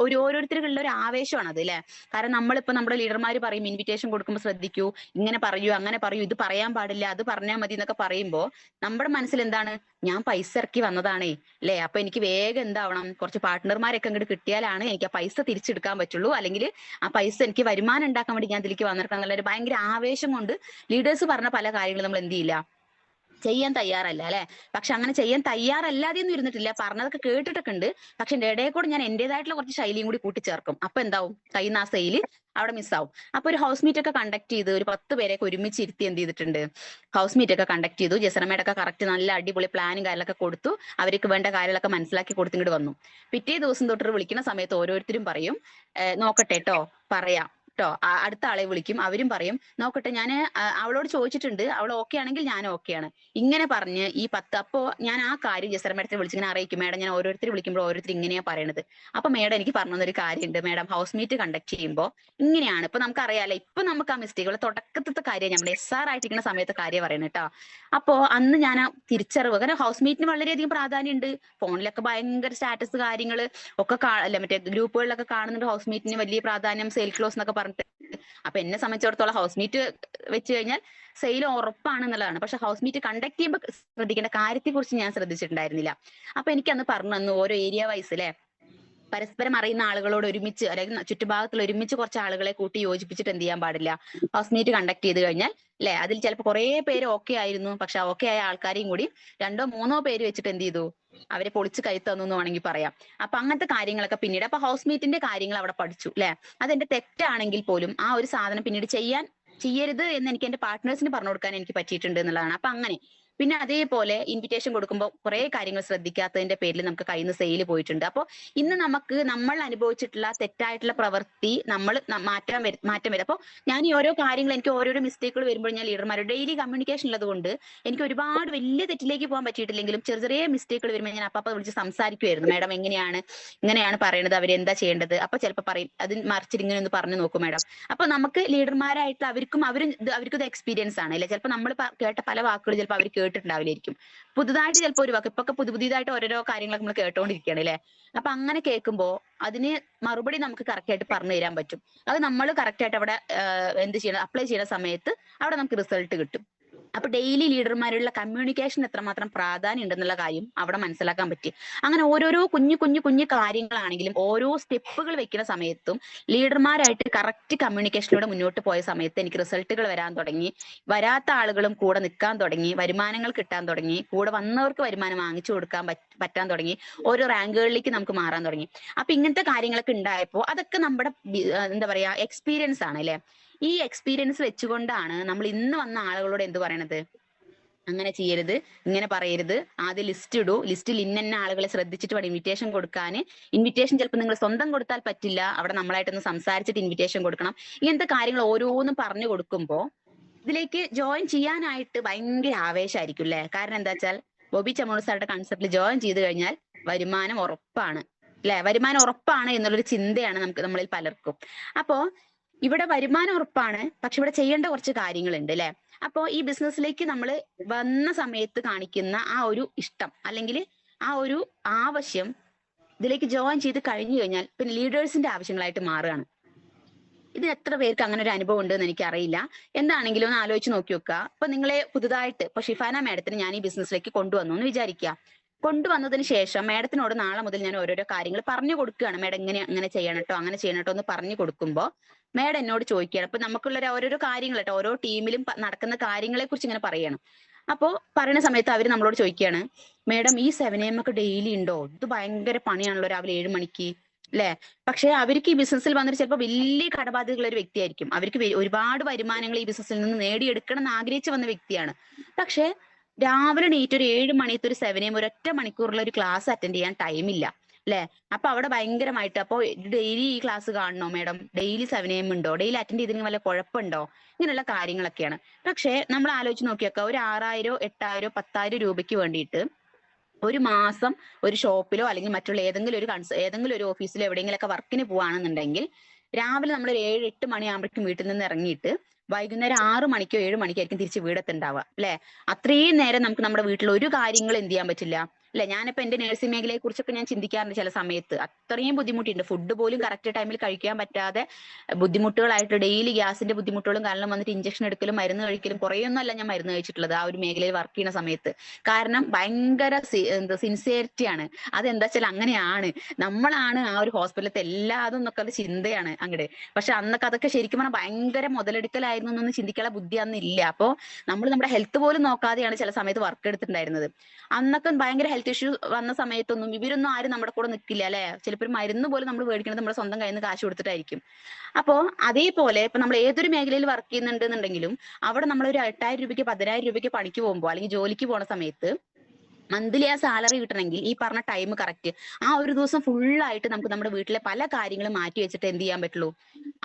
ഓരോരുത്തർക്കുള്ള ഒരു ആവേശമാണ് അത് അല്ലെ. കാരണം നമ്മളിപ്പോ നമ്മുടെ ലീഡർമാർ പറയും ഇൻവിറ്റേഷൻ കൊടുക്കുമ്പോൾ ശ്രദ്ധിക്കൂ, ഇങ്ങനെ പറയൂ അങ്ങനെ പറയൂ, ഇത് പറയാൻ പാടില്ല അത് പറഞ്ഞാൽ മതി എന്നൊക്കെ പറയുമ്പോ നമ്മുടെ മനസ്സിൽ എന്താണ്, ഞാൻ പൈസ ഇറക്കി വന്നതാണേ അല്ലെ. അപ്പൊ എനിക്ക് വേഗം എന്താവണം, കുറച്ച് പാർട്ട്ണർമാരൊക്കെ അങ്ങോട്ട് കിട്ടിയാലാണ് എനിക്ക് ആ പൈസ തിരിച്ചെടുക്കാൻ പറ്റുള്ളൂ, അല്ലെങ്കിൽ ആ പൈസ എനിക്ക് വരുമാനം ഉണ്ടാക്കാൻ വേണ്ടി ഞാൻ ഇതിലേക്ക് വന്നിരിക്കണം എന്നുള്ള ഒരു ഭയങ്കര ആവേശം കൊണ്ട് ലീഡേഴ്സ് പറഞ്ഞ പല കാര്യങ്ങളും നമ്മൾ എന്ത് ചെയ്യില്ല, ചെയ്യാൻ തയ്യാറല്ല അല്ലെ. പക്ഷെ അങ്ങനെ ചെയ്യാൻ തയ്യാറല്ലാതെയൊന്നും ഇരുന്നിട്ടില്ല, പറഞ്ഞതൊക്കെ കേട്ടിട്ടൊക്കെ ഉണ്ട്. പക്ഷെ എന്റെ ഇടയിൽ കൂടെ ഞാൻ എന്റേതായിട്ടുള്ള കുറച്ച് ശൈലിയും കൂടി കൂട്ടിച്ചേർക്കും. അപ്പൊ എന്താവും, കയ്യിൽ നിന്ന് ആ സെയില് അവിടെ മിസ്സാവും. അപ്പൊ ഒരു ഹൗസ് മീറ്റ് ഒക്കെ കണ്ടക്ട് ചെയ്ത് ഒരു 10 പേരെയൊക്കെ ഒരുമിച്ച് ഇരുത്തി എന്ത് ചെയ്തിട്ടുണ്ട്, ഹൗസ് മീറ്റ് ഒക്കെ കണ്ടക്ട് ചെയ്തു. ജസറമേടൊക്കെ കറക്റ്റ് നല്ല അടിപൊളി പ്ലാനും കാര്യങ്ങളൊക്കെ കൊടുത്തു, അവർക്ക് വേണ്ട കാര്യങ്ങളൊക്കെ മനസ്സിലാക്കി കൊടുത്തിങ്ങോട്ട് വന്നു. പിറ്റേ ദിവസം തൊട്ട് വിളിക്കുന്ന സമയത്ത് ഓരോരുത്തരും പറയും നോക്കട്ടെ കേട്ടോ പറയാം ട്ടോ. അടുത്ത ആളെ വിളിക്കും, അവരും പറയും നോക്കട്ടെ ഞാൻ അവളോട് ചോദിച്ചിട്ടുണ്ട്, അവൾ ഓക്കെ ആണെങ്കിൽ ഞാൻ ഓക്കെയാണ്. ഇങ്ങനെ പറഞ്ഞ് ഈ 10 അപ്പോ ഞാൻ ആ കാര്യം ജസറ മേഡത്തെ വിളിച്ചിങ്ങനെ അറിയിക്കും, മേഡം ഞാൻ ഓരോരുത്തർ വിളിക്കുമ്പോൾ ഓരോരുത്തർ ഇങ്ങനെയാ പറയണത്. അപ്പൊ മേഡം എനിക്ക് പറഞ്ഞു തന്നൊരു കാര്യമുണ്ട്, മേഡം ഹൗസ് മീറ്റ് കണ്ടക്ട് ചെയ്യുമ്പോൾ ഇങ്ങനെയാണ്. ഇപ്പൊ നമുക്കറിയാലോ, ഇപ്പൊ നമുക്ക് ആ മിസ്റ്റേക്കുകൾ തുടക്കത്തെ കാര്യം നമ്മുടെ SR ആയിട്ടിരിക്കുന്ന സമയത്തെ കാര്യം പറയുന്നത് കേട്ടോ. അപ്പോ അന്ന് ഞാൻ ആ തിരിച്ചറിവ്, കാരണം ഹൗസ് മീറ്റിന് വളരെയധികം പ്രാധാന്യമുണ്ട്. ഫോണിലൊക്കെ ഭയങ്കര സ്റ്റാറ്റസ് കാര്യങ്ങൾ ഒക്കെ അല്ല മറ്റേ ഗ്രൂപ്പുകളിലൊക്കെ കാണുന്നുണ്ട് ഹൗസ് മീറ്റിന് വലിയ പ്രാധാന്യം, സെയിൽ ക്ലോസ് എന്നൊക്കെ പറഞ്ഞിട്ട്. അപ്പൊ എന്നെ സംബന്ധിച്ചിടത്തോളം ഹൗസ് മീറ്റ് വെച്ച് കഴിഞ്ഞാൽ സെയിൽ ഉറപ്പാണെന്നുള്ളതാണ്. പക്ഷെ ഹൗസ് മീറ്റ് കണ്ടക്ട് ചെയ്യുമ്പോൾ ശ്രദ്ധിക്കേണ്ട കാര്യത്തെ കുറിച്ച് ഞാൻ ശ്രദ്ധിച്ചിട്ടുണ്ടായിരുന്നില്ല. അപ്പൊ എനിക്ക് അന്ന് പറഞ്ഞു തന്നു ഓരോ ഏരിയ വൈസ് അല്ലെ, പരസ്പരം അറിയുന്ന ആളുകളോട് ഒരുമിച്ച് അല്ലെങ്കിൽ ചുറ്റുഭാഗത്തിൽ ഒരുമിച്ച് കുറച്ച് ആളുകളെ കൂട്ടി യോജിപ്പിച്ചിട്ട് എന്ത് ചെയ്യാൻ പാടില്ല, ഹൗസ് മീറ്റ് കണ്ടക്ട് ചെയ്ത് കഴിഞ്ഞാൽ അല്ലെ, അതിൽ ചിലപ്പോൾ കുറെ പേര് ഓക്കെ ആയിരുന്നു, പക്ഷെ ഓക്കെ ആയ ആൾക്കാരെയും കൂടി 2-3 പേര് വെച്ചിട്ട് എന്ത് ചെയ്തു, അവരെ പൊളിച്ച് കൈ തന്നു എന്ന് വേണമെങ്കിൽ പറയാം. അപ്പൊ അങ്ങനത്തെ കാര്യങ്ങളൊക്കെ പിന്നീട് അപ്പൊ ഹൗസ് മീറ്റിന്റെ കാര്യങ്ങൾ അവിടെ പഠിച്ചു അല്ലെ. അതെന്റെ തെറ്റാണെങ്കിൽ പോലും ആ ഒരു സാധനം പിന്നീട് ചെയ്യരുത് എന്ന് എനിക്ക് എന്റെ പാർട്ട്നേഴ്സിന് പറഞ്ഞു കൊടുക്കാൻ എനിക്ക് പറ്റിയിട്ടുണ്ട് എന്നുള്ളതാണ്. അപ്പൊ അങ്ങനെ പിന്നെ അതേപോലെ ഇൻവിറ്റേഷൻ കൊടുക്കുമ്പോൾ കുറെ കാര്യങ്ങൾ ശ്രദ്ധിക്കാത്തതിന്റെ പേരിൽ നമുക്ക് കയ്യിൽ നിന്ന് സെയിൽ പോയിട്ടുണ്ട്. അപ്പോൾ ഇന്ന് നമ്മൾ അനുഭവിച്ചിട്ടുള്ള തെറ്റായിട്ടുള്ള പ്രവൃത്തി നമ്മൾ മാറ്റം വരും. അപ്പോൾ ഞാൻ ഈ ഓരോ കാര്യങ്ങൾ എനിക്ക് ഓരോരോ മിസ്റ്റേക്കുകൾ വരുമ്പോൾ ഞാൻ ലീഡർമാരുടെ ഡെയിലി കമ്മ്യൂണിക്കേഷൻ ഉള്ളത് കൊണ്ട് എനിക്ക് ഒരുപാട് വലിയ തെറ്റിലേക്ക് പോകാൻ പറ്റിയിട്ടില്ലെങ്കിലും ചെറിയ ചെറിയ മിസ്റ്റേക്കുകൾ വരുമ്പോൾ ഞാൻ അപ്പൊ വിളിച്ച് സംസാരിക്കുമായിരുന്നു. മാഡം ഇങ്ങനെയാണ് പറയണത്, അവരെന്താ ചെയ്യേണ്ടത്? അപ്പൊ ചിലപ്പോൾ പറയും അത് മറിച്ചിട്ട് ഇങ്ങനെ ഒന്ന് പറഞ്ഞു നോക്കും മാഡം. അപ്പൊ നമുക്ക് ലീഡർമാരായിട്ട് അവർക്ക് ഇത് എക്സ്പീരിയൻസ് ആണ് അല്ലെ. ചിലപ്പോൾ നമ്മൾ കേട്ട പല വാക്കുകൾ ചിലപ്പോൾ അവർ കേട്ടിട്ടുണ്ടാവില്ലായിരിക്കും. പുതുതായിട്ട് ചിലപ്പോൾ ഒരു വാക്ക് ഇപ്പൊക്കെ പുതിയതായിട്ട് ഓരോരോ കാര്യങ്ങളൊക്കെ നമ്മൾ കേട്ടോണ്ടിരിക്കുകയാണ് അല്ലെ. അപ്പൊ അങ്ങനെ കേൾക്കുമ്പോൾ അതിന് മറുപടി നമുക്ക് കറക്റ്റ് ആയിട്ട് പറഞ്ഞു തരാൻ പറ്റും. അത് നമ്മൾ കറക്റ്റ് ആയിട്ട് അവിടെ എന്ത് ചെയ്യണം, അപ്ലൈ ചെയ്യുന്ന സമയത്ത് അവിടെ നമുക്ക് റിസൾട്ട് കിട്ടും. അപ്പൊ ഡെയിലി ലീഡർമാരുള്ള കമ്മ്യൂണിക്കേഷൻ എത്രമാത്രം പ്രാധാന്യം ഉണ്ടെന്നുള്ള കാര്യം അവിടെ മനസ്സിലാക്കാൻ പറ്റി. അങ്ങനെ ഓരോരോ കുഞ്ഞു കാര്യങ്ങളാണെങ്കിലും ഓരോ സ്റ്റെപ്പുകൾ വെക്കുന്ന സമയത്തും ലീഡർമാരായിട്ട് കറക്റ്റ് കമ്മ്യൂണിക്കേഷനിലൂടെ മുന്നോട്ട് പോയ സമയത്ത് എനിക്ക് റിസൾട്ടുകൾ വരാൻ തുടങ്ങി. വരാത്ത ആളുകളും കൂടെ നിൽക്കാൻ തുടങ്ങി, വരുമാനങ്ങൾ കിട്ടാൻ തുടങ്ങി, കൂടെ വന്നവർക്ക് വരുമാനം വാങ്ങിച്ചു കൊടുക്കാൻ പറ്റാൻ തുടങ്ങി, ഓരോ റാങ്കുകളിലേക്ക് നമുക്ക് മാറാൻ തുടങ്ങി. അപ്പൊ ഇങ്ങനത്തെ കാര്യങ്ങളൊക്കെ ഉണ്ടായപ്പോൾ അതൊക്കെ നമ്മുടെ എന്താ പറയാ എക്സ്പീരിയൻസ് ആണ് അല്ലെ. ഈ എക്സ്പീരിയൻസ് വെച്ചുകൊണ്ടാണ് നമ്മൾ ഇന്ന് വന്ന ആളുകളോട് എന്ത് പറയണത്, അങ്ങനെ ചെയ്യരുത്, ഇങ്ങനെ പറയരുത്, ആദ്യം ലിസ്റ്റ് ഇടൂ, ലിസ്റ്റിൽ ഇന്ന ആളുകളെ ശ്രദ്ധിച്ചിട്ട് വേണം ഇൻവിറ്റേഷൻ കൊടുക്കാൻ. ഇൻവിറ്റേഷൻ ചിലപ്പോൾ നിങ്ങൾ സ്വന്തം കൊടുത്താൽ പറ്റില്ല, അവിടെ നമ്മളായിട്ടൊന്ന് സംസാരിച്ചിട്ട് ഇൻവിറ്റേഷൻ കൊടുക്കണം. ഇങ്ങനത്തെ കാര്യങ്ങൾ ഓരോന്നും പറഞ്ഞു കൊടുക്കുമ്പോൾ ഇതിലേക്ക് ജോയിൻ ചെയ്യാനായിട്ട് ഭയങ്കര ആവേശമായിരിക്കും അല്ലെ. കാരണം എന്താ വെച്ചാൽ ബോബി ചെമ്മണൂർ സാറുടെ കൺസെപ്റ്റിൽ ജോയിൻ ചെയ്ത് കഴിഞ്ഞാൽ വരുമാനം ഉറപ്പാണ് അല്ലെ. വരുമാനം ഉറപ്പാണ് എന്നുള്ളൊരു ചിന്തയാണ് നമ്മളിൽ പലർക്കും. അപ്പോ ഇവിടെ വരുമാനം ഉറപ്പാണ്, പക്ഷെ ഇവിടെ ചെയ്യേണ്ട കുറച്ച് കാര്യങ്ങളുണ്ട് അല്ലെ. അപ്പോ ഈ ബിസിനസ്സിലേക്ക് നമ്മൾ വന്ന സമയത്ത് കാണിക്കുന്ന ആ ഒരു ഇഷ്ടം അല്ലെങ്കിൽ ആ ഒരു ആവശ്യം ഇതിലേക്ക് ജോയിൻ ചെയ്ത് കഴിഞ്ഞു കഴിഞ്ഞാൽ പിന്നെ ലീഡേഴ്സിന്റെ ആവശ്യങ്ങളായിട്ട് മാറുകയാണ്. ഇത് എത്ര പേർക്ക് അങ്ങനെ ഒരു അനുഭവം ഉണ്ട് എന്ന് എനിക്കറിയില്ല. എന്താണെങ്കിലും ഒന്ന് ആലോചിച്ച് നോക്കി വെക്കുക. ഇപ്പൊ നിങ്ങളെ പുതുതായിട്ട് ഇപ്പൊ ഷിഫാന മാഡത്തിന് ഞാൻ ഈ ബിസിനസ്സിലേക്ക് കൊണ്ടുവന്നു എന്ന് വിചാരിക്കുക. കൊണ്ടുവന്നതിന് ശേഷം മാഡത്തിനോട് നാളെ മുതൽ ഞാൻ ഓരോരോ കാര്യങ്ങൾ പറഞ്ഞു കൊടുക്കുകയാണ്. മാഡം അങ്ങനെ ചെയ്യണം കേട്ടോ, അങ്ങനെ ചെയ്യണം കേട്ടോ എന്ന് പറഞ്ഞു കൊടുക്കുമ്പോൾ മാഡം എന്നോട് ചോദിക്കുകയാണ്. അപ്പൊ നമുക്കുള്ള ഓരോരോ കാര്യങ്ങൾ കേട്ടോ, ഓരോ ടീമിലും നടക്കുന്ന കാര്യങ്ങളെ കുറിച്ച് ഇങ്ങനെ പറയണം. അപ്പോ പറയുന്ന സമയത്ത് അവർ നമ്മളോട് ചോദിക്കുകയാണ്, മാഡം ഈ 7 AM ഒക്കെ ഡെയിലി ഉണ്ടോ? ഇത് ഭയങ്കര പണിയാണല്ലോ രാവിലെ 7 മണിക്ക് അല്ലെ. പക്ഷെ അവർക്ക് ഈ ബിസിനസ്സിൽ വന്നിട്ട് ചിലപ്പോൾ വലിയ കടബാധ്യതയുള്ള ഒരു വ്യക്തിയായിരിക്കും. അവർക്ക് ഒരുപാട് വരുമാനങ്ങൾ ഈ ബിസിനസ്സിൽ നിന്ന് നേടിയെടുക്കണം എന്ന് ആഗ്രഹിച്ചു വന്ന വ്യക്തിയാണ്. പക്ഷെ രാവിലെ എണീറ്റ് ഒരു 7 മണിത്തെ ഒരു 7 AM ഒരൊറ്റ മണിക്കൂറുള്ള ഒരു ക്ലാസ് അറ്റൻഡ് ചെയ്യാൻ ടൈമില്ല അല്ലെ. അപ്പൊ അവിടെ ഭയങ്കരമായിട്ട് അപ്പൊ ഡെയിലി ഈ ക്ലാസ് കാണണോ മാഡം, ഡെയിലി 7 AM ഉണ്ടോ, ഡെയിലി അറ്റൻഡ് ചെയ്തതിന് വല്ല കുഴപ്പമുണ്ടോ, ഇങ്ങനെയുള്ള കാര്യങ്ങളൊക്കെയാണ്. പക്ഷെ നമ്മൾ ആലോചിച്ച് നോക്കിയൊക്കെ ഒരു 6000 8000 10,000 രൂപയ്ക്ക് വേണ്ടിയിട്ട് ഒരു മാസം ഒരു ഷോപ്പിലോ അല്ലെങ്കിൽ മറ്റുള്ള ഏതെങ്കിലും ഒരു ഓഫീസിലോ എവിടെയെങ്കിലൊക്കെ വർക്കിന് പോവാണെന്നുണ്ടെങ്കിൽ രാവിലെ നമ്മൾ ഒരു 7-8 മണിയാകുമ്പോഴേക്കും വീട്ടിൽ നിന്ന് ഇറങ്ങിയിട്ട് വൈകുന്നേരം 6 മണിക്കോ 7 മണിക്കായിരിക്കും തിരിച്ച് വീടെത്തുണ്ടാവുക അല്ലെ. അത്രയും നേരം നമുക്ക് നമ്മുടെ വീട്ടിൽ ഒരു കാര്യങ്ങൾ എന്ത് ചെയ്യാൻ പറ്റില്ല അല്ലെ. ഞാനിപ്പോ എന്റെ നഴ്സിംഗ് മേഖലയെ കുറിച്ചൊക്കെ ഞാൻ ചിന്തിക്കാറുണ്ട് ചില സമയത്ത്. അത്രയും ബുദ്ധിമുട്ടുണ്ട്, ഫുഡ് പോലും കറക്റ്റ് ടൈമിൽ കഴിക്കാൻ പറ്റാതെ ബുദ്ധിമുട്ടുകളായിട്ട് ഡെയിലി ഗ്യാസിന്റെ ബുദ്ധിമുട്ടുകളും കാരണം വന്നിട്ട് ഇഞ്ചക്ഷൻ എടുക്കലും മരുന്ന് കഴിക്കലും കുറേയൊന്നും അല്ല ഞാൻ മരുന്ന് കഴിച്ചിട്ടുള്ളത് ആ ഒരു മേഖലയിൽ വർക്ക് ചെയ്യുന്ന സമയത്ത്. കാരണം ഭയങ്കര സിൻസിയറിറ്റിയാണ്. അതെന്താ വെച്ചാൽ അങ്ങനെയാണ്, നമ്മളാണ് ആ ഒരു ഹോസ്പിറ്റലത്തെ എല്ലാതും എന്നൊക്കെ അത് ചിന്തയാണ് അങ്ങോട്ട്. പക്ഷെ അന്നൊക്കെ അതൊക്കെ ശരിക്കും പറഞ്ഞാൽ ഭയങ്കര മുതലെടുക്കലായിരുന്നു എന്നൊന്നും ചിന്തിക്കാനുള്ള ബുദ്ധി അന്ന് ഇല്ല. അപ്പോ നമ്മൾ നമ്മുടെ ഹെൽത്ത് പോലും നോക്കാതെയാണ് ചില സമയത്ത് വർക്ക് എടുത്തിട്ടുണ്ടായിരുന്നത്. അന്നൊക്കെ ഭയങ്കര ഹെൽത്ത് ഇഷ്യൂ വന്ന സമയത്തൊന്നും ഇവരൊന്നും ആരും നമ്മുടെ കൂടെ നിൽക്കില്ല അല്ലെ. ചിലപ്പോൾ മരുന്ന് പോലും നമ്മൾ മേടിക്കുന്നത് നമ്മുടെ സ്വന്തം കയ്യിൽ നിന്ന് കാശ് കൊടുത്തിട്ടായിരിക്കും. അപ്പോ അതേപോലെ ഇപ്പൊ നമ്മൾ ഏതൊരു മേഖലയിൽ വർക്ക് ചെയ്യുന്നുണ്ടെന്നുണ്ടെങ്കിലും അവിടെ നമ്മൾ ഒരു 8000 രൂപയ്ക്ക് 10,000 രൂപയ്ക്ക് പണിക്ക് പോകുമ്പോൾ അല്ലെങ്കിൽ ജോലിക്ക് പോണ സമയത്ത് മന്ത്ലി ആ സാലറി കിട്ടണമെങ്കിൽ ഈ പറഞ്ഞ ടൈം കറക്റ്റ് ആ ഒരു ദിവസം ഫുള്ളായിട്ട് നമുക്ക് നമ്മുടെ വീട്ടിലെ പല കാര്യങ്ങളും മാറ്റി വെച്ചിട്ട് എന്ത് ചെയ്യാൻ പറ്റുള്ളൂ,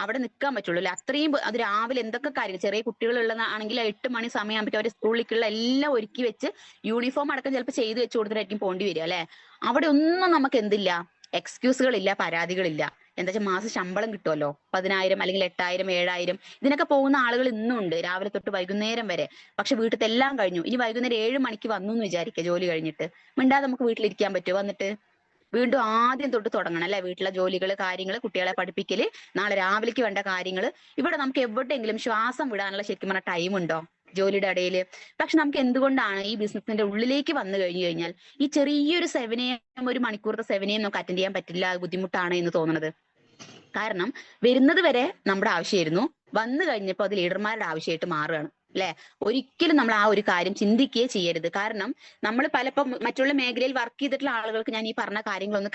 അവിടെ നിൽക്കാൻ പറ്റുള്ളൂ അല്ലെ. അത്രയും അത് രാവിലെ എന്തൊക്കെ കാര്യങ്ങൾ, ചെറിയ കുട്ടികളുള്ളതാണെങ്കിൽ 8 മണി സമയമാകുമ്പോൾ അവരെ സ്കൂളിലേക്കുള്ള എല്ലാം ഒരുക്കി വെച്ച് യൂണിഫോം അടക്കം ചിലപ്പോൾ ചെയ്ത് വെച്ച് കൊടുത്തിട്ടായിരിക്കും പോണ്ടി വരിക അല്ലെ. അവിടെ ഒന്നും നമുക്ക് എന്തില്ല, എക്സ്ക്യൂസുകളില്ല, പരാതികളില്ല. എന്താ വെച്ചാൽ മാസം ശമ്പളം കിട്ടുമല്ലോ, 10,000 അല്ലെങ്കിൽ 8,000 7,000 ഇതിനൊക്കെ പോകുന്ന ആളുകൾ ഇന്നും ഉണ്ട് രാവിലെ തൊട്ട് വൈകുന്നേരം വരെ. പക്ഷെ വീട്ടിലത്തെ എല്ലാം കഴിഞ്ഞു, ഇനി വൈകുന്നേരം 7 മണിക്ക് വന്നു എന്ന് വിചാരിക്കുക ജോലി കഴിഞ്ഞിട്ട്, മിണ്ടാതെ നമുക്ക് വീട്ടിലിരിക്കാൻ പറ്റുമോ? വന്നിട്ട് വീണ്ടും ആദ്യം തൊട്ട് തുടങ്ങണം അല്ലെ. വീട്ടിലെ ജോലികൾ, കാര്യങ്ങൾ, കുട്ടികളെ പഠിപ്പിക്കല്, നാളെ രാവിലേക്ക് വേണ്ട കാര്യങ്ങൾ. ഇവിടെ നമുക്ക് എവിടെയെങ്കിലും ശ്വാസം വിടാനുള്ള ശരിക്കും പറഞ്ഞ ടൈം ഉണ്ടോ ജോലിയുടെ ഇടയിൽ? പക്ഷെ നമുക്ക് എന്തുകൊണ്ടാണ് ഈ ബിസിനസിന്റെ ഉള്ളിലേക്ക് വന്നു കഴിഞ്ഞു കഴിഞ്ഞാൽ ഈ ചെറിയൊരു 7 AM ഒരു മണിക്കൂറത്തെ 7 AM നമുക്ക് അറ്റൻഡ് ചെയ്യാൻ പറ്റില്ല, ബുദ്ധിമുട്ടാണ് എന്ന് തോന്നുന്നത്? കാരണം വരുന്നത് വരെ നമ്മുടെ ആവശ്യമായിരുന്നു, വന്നു കഴിഞ്ഞപ്പോൾ അത് ലീഡർമാരുടെ ആവശ്യമായിട്ട് മാറുകയാണ് അല്ലെ. ഒരിക്കലും നമ്മൾ ആ ഒരു കാര്യം ചിന്തിക്കുകയേ ചെയ്യരുത്. കാരണം നമ്മൾ പലപ്പം മറ്റുള്ള മേഖലയിൽ വർക്ക് ചെയ്തിട്ടുള്ള ആളുകൾക്ക് ഞാൻ ഈ പറഞ്ഞ കാര്യങ്ങളൊന്ന്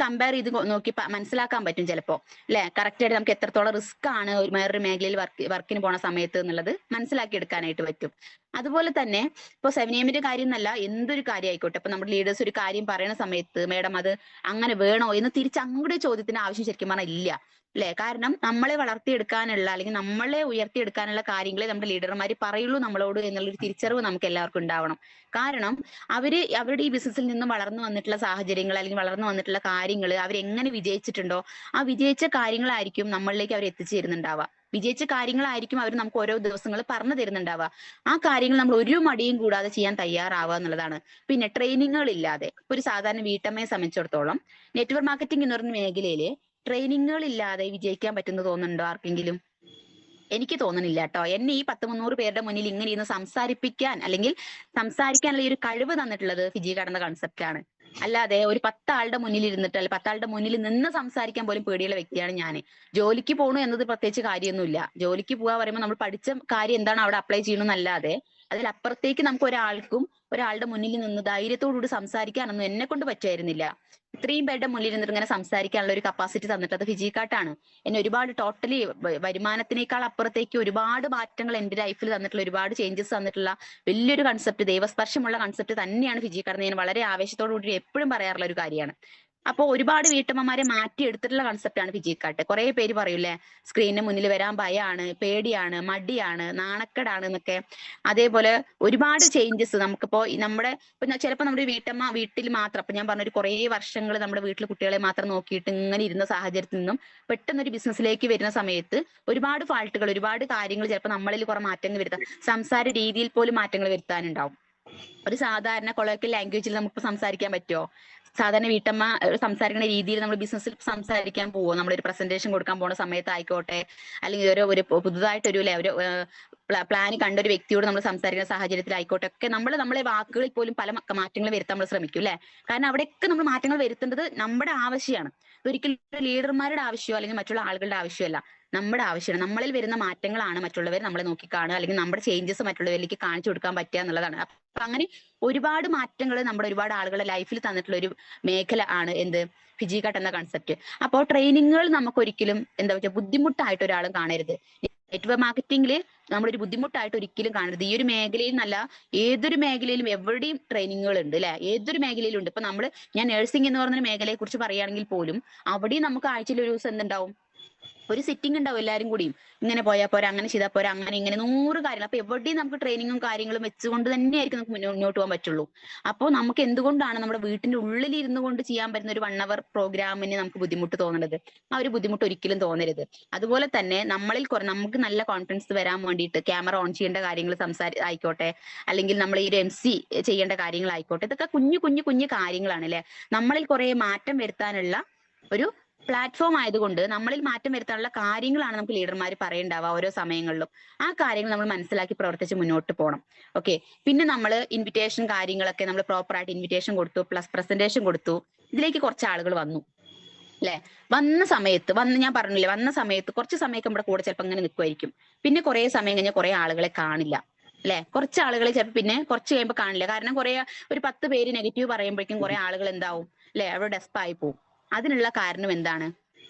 കമ്പയർ ചെയ്ത് നോക്കി മനസ്സിലാക്കാൻ പറ്റും ചിലപ്പോ അല്ലെ. കറക്റ്റ് ആയിട്ട് നമുക്ക് എത്രത്തോളം റിസ്ക് ആണ് വേറൊരു മേഖലയിൽ വർക്കിന് പോണ സമയത്ത് എന്നുള്ളത് മനസ്സിലാക്കി എടുക്കാനായിട്ട് പറ്റും. അതുപോലെ തന്നെ ഇപ്പൊ 7am കാര്യം എന്നല്ല, എന്തൊരു കാര്യം ആയിക്കോട്ടെ, ഇപ്പൊ നമ്മുടെ ലീഡേഴ്സ് ഒരു കാര്യം പറയുന്ന സമയത്ത് മേഡം അത് അങ്ങനെ വേണോ എന്ന് തിരിച്ച് അങ്ങോട്ട് ചോദ്യത്തിന് ആവശ്യം ശരിക്കും പറഞ്ഞാൽ ഇല്ല. അല്ലെ? കാരണം നമ്മളെ വളർത്തിയെടുക്കാനുള്ള അല്ലെങ്കിൽ നമ്മളെ ഉയർത്തിയെടുക്കാനുള്ള കാര്യങ്ങളെ നമ്മുടെ ലീഡർമാർ പറയുള്ളൂ നമ്മളോട് എന്നുള്ളൊരു തിരിച്ചറിവ് നമുക്ക് എല്ലാവർക്കും ഉണ്ടാവണം. കാരണം അവരുടെ ഈ ബിസിനസ്സിൽ നിന്നും വളർന്നു വന്നിട്ടുള്ള സാഹചര്യങ്ങൾ അല്ലെങ്കിൽ വളർന്നു വന്നിട്ടുള്ള കാര്യങ്ങൾ അവരെങ്ങനെ വിജയിച്ചിട്ടുണ്ടോ ആ വിജയിച്ച കാര്യങ്ങളായിരിക്കും നമ്മളിലേക്ക് അവർ എത്തിച്ചു തരുന്നുണ്ടാവുക. വിജയിച്ച കാര്യങ്ങളായിരിക്കും അവർ നമുക്ക് ഓരോ ദിവസങ്ങൾ പറഞ്ഞു തരുന്നുണ്ടാവുക. ആ കാര്യങ്ങൾ നമ്മൾ ഒരു മടിയും കൂടാതെ ചെയ്യാൻ തയ്യാറാവുക എന്നുള്ളതാണ്. പിന്നെ ട്രെയിനിങ്ങുകൾ ഇല്ലാതെ ഒരു സാധാരണ വീട്ടമ്മയെ സംബന്ധിച്ചിടത്തോളം നെറ്റ്വർക്ക് മാർക്കറ്റിംഗ് എന്ന് പറഞ്ഞ മേഖലയിൽ ട്രെയിനിങ്ങുകൾ ഇല്ലാതെ വിജയിക്കാൻ പറ്റുമെന്ന് തോന്നുന്നുണ്ടോ ആർക്കെങ്കിലും? എനിക്ക് തോന്നുന്നില്ല കേട്ടോ. എന്നെ ഈ 10-300 പേരുടെ മുന്നിൽ ഇങ്ങനെ ഇരുന്ന് സംസാരിപ്പിക്കാൻ അല്ലെങ്കിൽ സംസാരിക്കാനുള്ള ഈ ഒരു കഴിവ് തന്നിട്ടുള്ളത് ഫിജി കടന്ന കൺസെപ്റ്റ് ആണ്. അല്ലാതെ ഒരു 10 ആളുടെ മുന്നിൽ ഇരുന്നിട്ട് അല്ലെങ്കിൽ 10 ആളുടെ മുന്നിൽ നിന്ന് സംസാരിക്കാൻ പോലും പേടിയുള്ള വ്യക്തിയാണ് ഞാൻ. ജോലിക്ക് പോകണു എന്നത് പ്രത്യേകിച്ച് കാര്യമൊന്നുമില്ല. ജോലിക്ക് പോകാൻ പറയുമ്പോൾ നമ്മൾ പഠിച്ച കാര്യം എന്താണ് അവിടെ അപ്ലൈ ചെയ്യണമെന്നല്ലാതെ അതിലപ്പുറത്തേക്ക് നമുക്ക് ഒരാളുടെ മുന്നിൽ നിന്ന് ധൈര്യത്തോടുകൂടി സംസാരിക്കാനൊന്നും എന്നെ കൊണ്ട് പറ്റുമായിരുന്നില്ല. ഇത്രയും പേരുടെ മുന്നിൽ ഇരുന്നിട്ട് ഇങ്ങനെ സംസാരിക്കാനുള്ള ഒരു കപ്പാസിറ്റി തന്നിട്ടത് ഫിജിക്കാട്ടാണ്. എന്നെ ഒരുപാട് ടോട്ടലി വരുമാനത്തിനേക്കാൾ അപ്പുറത്തേക്ക് ഒരുപാട് മാറ്റങ്ങൾ എന്റെ ലൈഫിൽ തന്നിട്ടുള്ള, ഒരുപാട് ചേഞ്ചസ് തന്നിട്ടുള്ള വലിയൊരു കൺസെപ്റ്റ്, ദൈവസ്പർശമുള്ള കൺസെപ്റ്റ് തന്നെയാണ് ഫിജിക്കാട്. ഞാൻ വളരെ ആവേശത്തോടു കൂടി എപ്പോഴും പറയാറുള്ള ഒരു കാര്യമാണ്. അപ്പൊ ഒരുപാട് വീട്ടമ്മമാരെ മാറ്റിയെടുത്തിട്ടുള്ള കൺസെപ്റ്റാണ് ഫിജിക്കാട്ട്. കുറെ പേര് പറയൂലേ സ്ക്രീനിന് മുന്നിൽ വരാൻ ഭയമാണ്, പേടിയാണ്, മടിയാണ്, നാണക്കേടാണ് എന്നൊക്കെ. അതേപോലെ ഒരുപാട് ചേഞ്ചസ് നമുക്കിപ്പോ ഇപ്പൊ ചിലപ്പോൾ നമ്മുടെ വീട്ടിൽ മാത്രം, അപ്പൊ ഞാൻ പറഞ്ഞൊരു കുറെ വർഷങ്ങൾ നമ്മുടെ വീട്ടിൽ കുട്ടികളെ മാത്രം നോക്കിയിട്ട് ഇങ്ങനെ ഇരുന്ന സാഹചര്യത്തിൽ നിന്നും പെട്ടെന്ന് ഒരു ബിസിനസ്സിലേക്ക് വരുന്ന സമയത്ത് ഒരുപാട് ഫാൾട്ടുകൾ, ഒരുപാട് കാര്യങ്ങൾ ചിലപ്പോൾ നമ്മളിൽ കുറെ മാറ്റങ്ങൾ വരുത്താൻ, സംസാര രീതിയിൽ പോലും മാറ്റങ്ങൾ വരുത്താനുണ്ടാവും. ഒരു സാധാരണ കൊളോക്കിയൽ ലാംഗ്വേജിൽ നമുക്ക് സംസാരിക്കാൻ പറ്റുമോ? സാധാരണ വീട്ടമ്മ സംസാരിക്കുന്ന രീതിയിൽ നമ്മൾ ബിസിനസ്സിൽ സംസാരിക്കാൻ പോവോ? നമ്മളൊരു പ്രസന്റേഷൻ കൊടുക്കാൻ പോണ സമയത്തായിക്കോട്ടെ, അല്ലെങ്കിൽ ഒരു പുതുതായിട്ടൊരു ഒരു പ്ലാൻ കണ്ട ഒരു വ്യക്തിയോട് നമ്മൾ സംസാരിക്കുന്ന സാഹചര്യത്തിലായിക്കോട്ടെ ഒക്കെ നമ്മളെ വാക്കുകളിൽ പോലും പല മാറ്റങ്ങൾ വരുത്താൻ നമ്മൾ ശ്രമിക്കും അല്ലെ? കാരണം അവിടെയൊക്കെ നമ്മൾ മാറ്റങ്ങൾ വരുത്തേണ്ടത് നമ്മുടെ ആവശ്യമാണ്. ഒരിക്കലും ലീഡർമാരുടെ ആവശ്യമോ അല്ലെങ്കിൽ മറ്റുള്ള ആളുകളുടെ ആവശ്യമല്ല, നമ്മുടെ ആവശ്യമാണ്. നമ്മളിൽ വരുന്ന മാറ്റങ്ങളാണ് മറ്റുള്ളവർ നമ്മളെ നോക്കി കാണുക, അല്ലെങ്കിൽ നമ്മുടെ ചേഞ്ചസ് മറ്റുള്ളവരിലേക്ക് കാണിച്ചു കൊടുക്കാൻ പറ്റുക എന്നുള്ളതാണ്. അപ്പൊ അങ്ങനെ ഒരുപാട് മാറ്റങ്ങൾ നമ്മുടെ ഒരുപാട് ആളുകളുടെ ലൈഫിൽ തന്നിട്ടുള്ള ഒരു മേഖല ആണ് എന്ത്, ഫിജിക്കാട്ട് എന്ന കൺസെപ്റ്റ്. അപ്പോൾ ട്രെയിനിങ്ങുകൾ നമുക്ക് ഒരിക്കലും എന്താ വെച്ചാൽ ബുദ്ധിമുട്ടായിട്ട് ഒരാളും കാണരുത്. നെറ്റ്വർക്ക് മാർക്കറ്റിംഗിൽ നമ്മളൊരു ബുദ്ധിമുട്ടായിട്ട് ഒരിക്കലും കാണരുത്. ഈ ഒരു മേഖലയിൽ നല്ല ഏതൊരു മേഖലയിലും എവിടെയും ട്രെയിനിങ്ങുകൾ ഉണ്ട് അല്ലെ? ഏതൊരു മേഖലയിലും ഉണ്ട്. ഇപ്പൊ ഞാൻ നഴ്സിംഗ് എന്ന് പറഞ്ഞ മേഖലയെ കുറിച്ച് പറയുകയാണെങ്കിൽ പോലും അവിടെയും നമുക്ക് ആഴ്ചയിൽ ഒരു ദിവസം എന്തുണ്ടാവും, ഒരു സിറ്റിംഗ് ഉണ്ടാവും എല്ലാവരും കൂടിയും. ഇങ്ങനെ പോയാൽ പോരാ, അങ്ങനെ ചെയ്താൽ പോരാ, അങ്ങനെ ഇങ്ങനെ 100 കാര്യങ്ങൾ. അപ്പൊ എവിടെയും നമുക്ക് ട്രെയിനിങ്ങും കാര്യങ്ങളും വെച്ചുകൊണ്ട് തന്നെയായിരിക്കും നമുക്ക് മുന്നോട്ട് പോകാൻ പറ്റുള്ളൂ. അപ്പോൾ നമുക്ക് എന്തുകൊണ്ടാണ് നമ്മുടെ വീട്ടിന്റെ ഉള്ളിൽ ഇരുന്നു കൊണ്ട് ചെയ്യാൻ പറ്റുന്ന ഒരു 1 hour പ്രോഗ്രാമിന് നമുക്ക് ബുദ്ധിമുട്ട് തോന്നുന്നത്? ആ ഒരു ബുദ്ധിമുട്ട് ഒരിക്കലും തോന്നരുത്. അതുപോലെ തന്നെ നമുക്ക് നല്ല കോൺഫിഡൻസ് വരാൻ വേണ്ടിയിട്ട് ക്യാമറ ഓൺ ചെയ്യേണ്ട കാര്യങ്ങൾ ആയിക്കോട്ടെ, അല്ലെങ്കിൽ നമ്മൾ ഈ ഒരു MC ചെയ്യേണ്ട കാര്യങ്ങളായിക്കോട്ടെ, ഇതൊക്കെ കുഞ്ഞു കുഞ്ഞു കുഞ്ഞു കാര്യങ്ങളാണ് അല്ലെ? നമ്മളിൽ കുറെ മാറ്റം വരുത്താനുള്ള ഒരു പ്ലാറ്റ്ഫോം ആയതുകൊണ്ട് നമ്മളിൽ മാറ്റം വരുത്താനുള്ള കാര്യങ്ങളാണ് നമുക്ക് ലീഡർമാർ പറയണ്ടാവുക ഓരോ സമയങ്ങളിലും. ആ കാര്യങ്ങൾ നമ്മൾ മനസ്സിലാക്കി പ്രവർത്തിച്ച് മുന്നോട്ട് പോകണം. ഓക്കെ. പിന്നെ നമ്മൾ ഇൻവിറ്റേഷൻ കാര്യങ്ങളൊക്കെ നമ്മൾ പ്രോപ്പർ ആയിട്ട് ഇൻവിറ്റേഷൻ കൊടുത്തു, പ്ലസ് പ്രസന്റേഷൻ കൊടുത്തു. ഇതിലേക്ക് കുറച്ച് ആളുകൾ വന്നു അല്ലെ? ഞാൻ പറഞ്ഞില്ലേ, വന്ന സമയത്ത് കുറച്ച് സമയമൊക്കെ നമ്മുടെ കൂടെ ചിലപ്പോൾ അങ്ങനെ നിൽക്കുമായിരിക്കും. പിന്നെ കുറെ സമയം കഴിഞ്ഞാൽ കുറെ ആളുകളെ കാണില്ല അല്ലെ? കുറച്ച് ആളുകളെ ചിലപ്പോൾ പിന്നെ കുറച്ച് കഴിയുമ്പോൾ കാണില്ല. കാരണം ഒരു 10 പേര് നെഗറ്റീവ് പറയുമ്പോഴേക്കും കുറെ ആളുകൾ എന്താവും അല്ലെ, അവിടെ ഡെസ്പായി പോകും. അതിനുള്ള കാരണം എന്താണ്?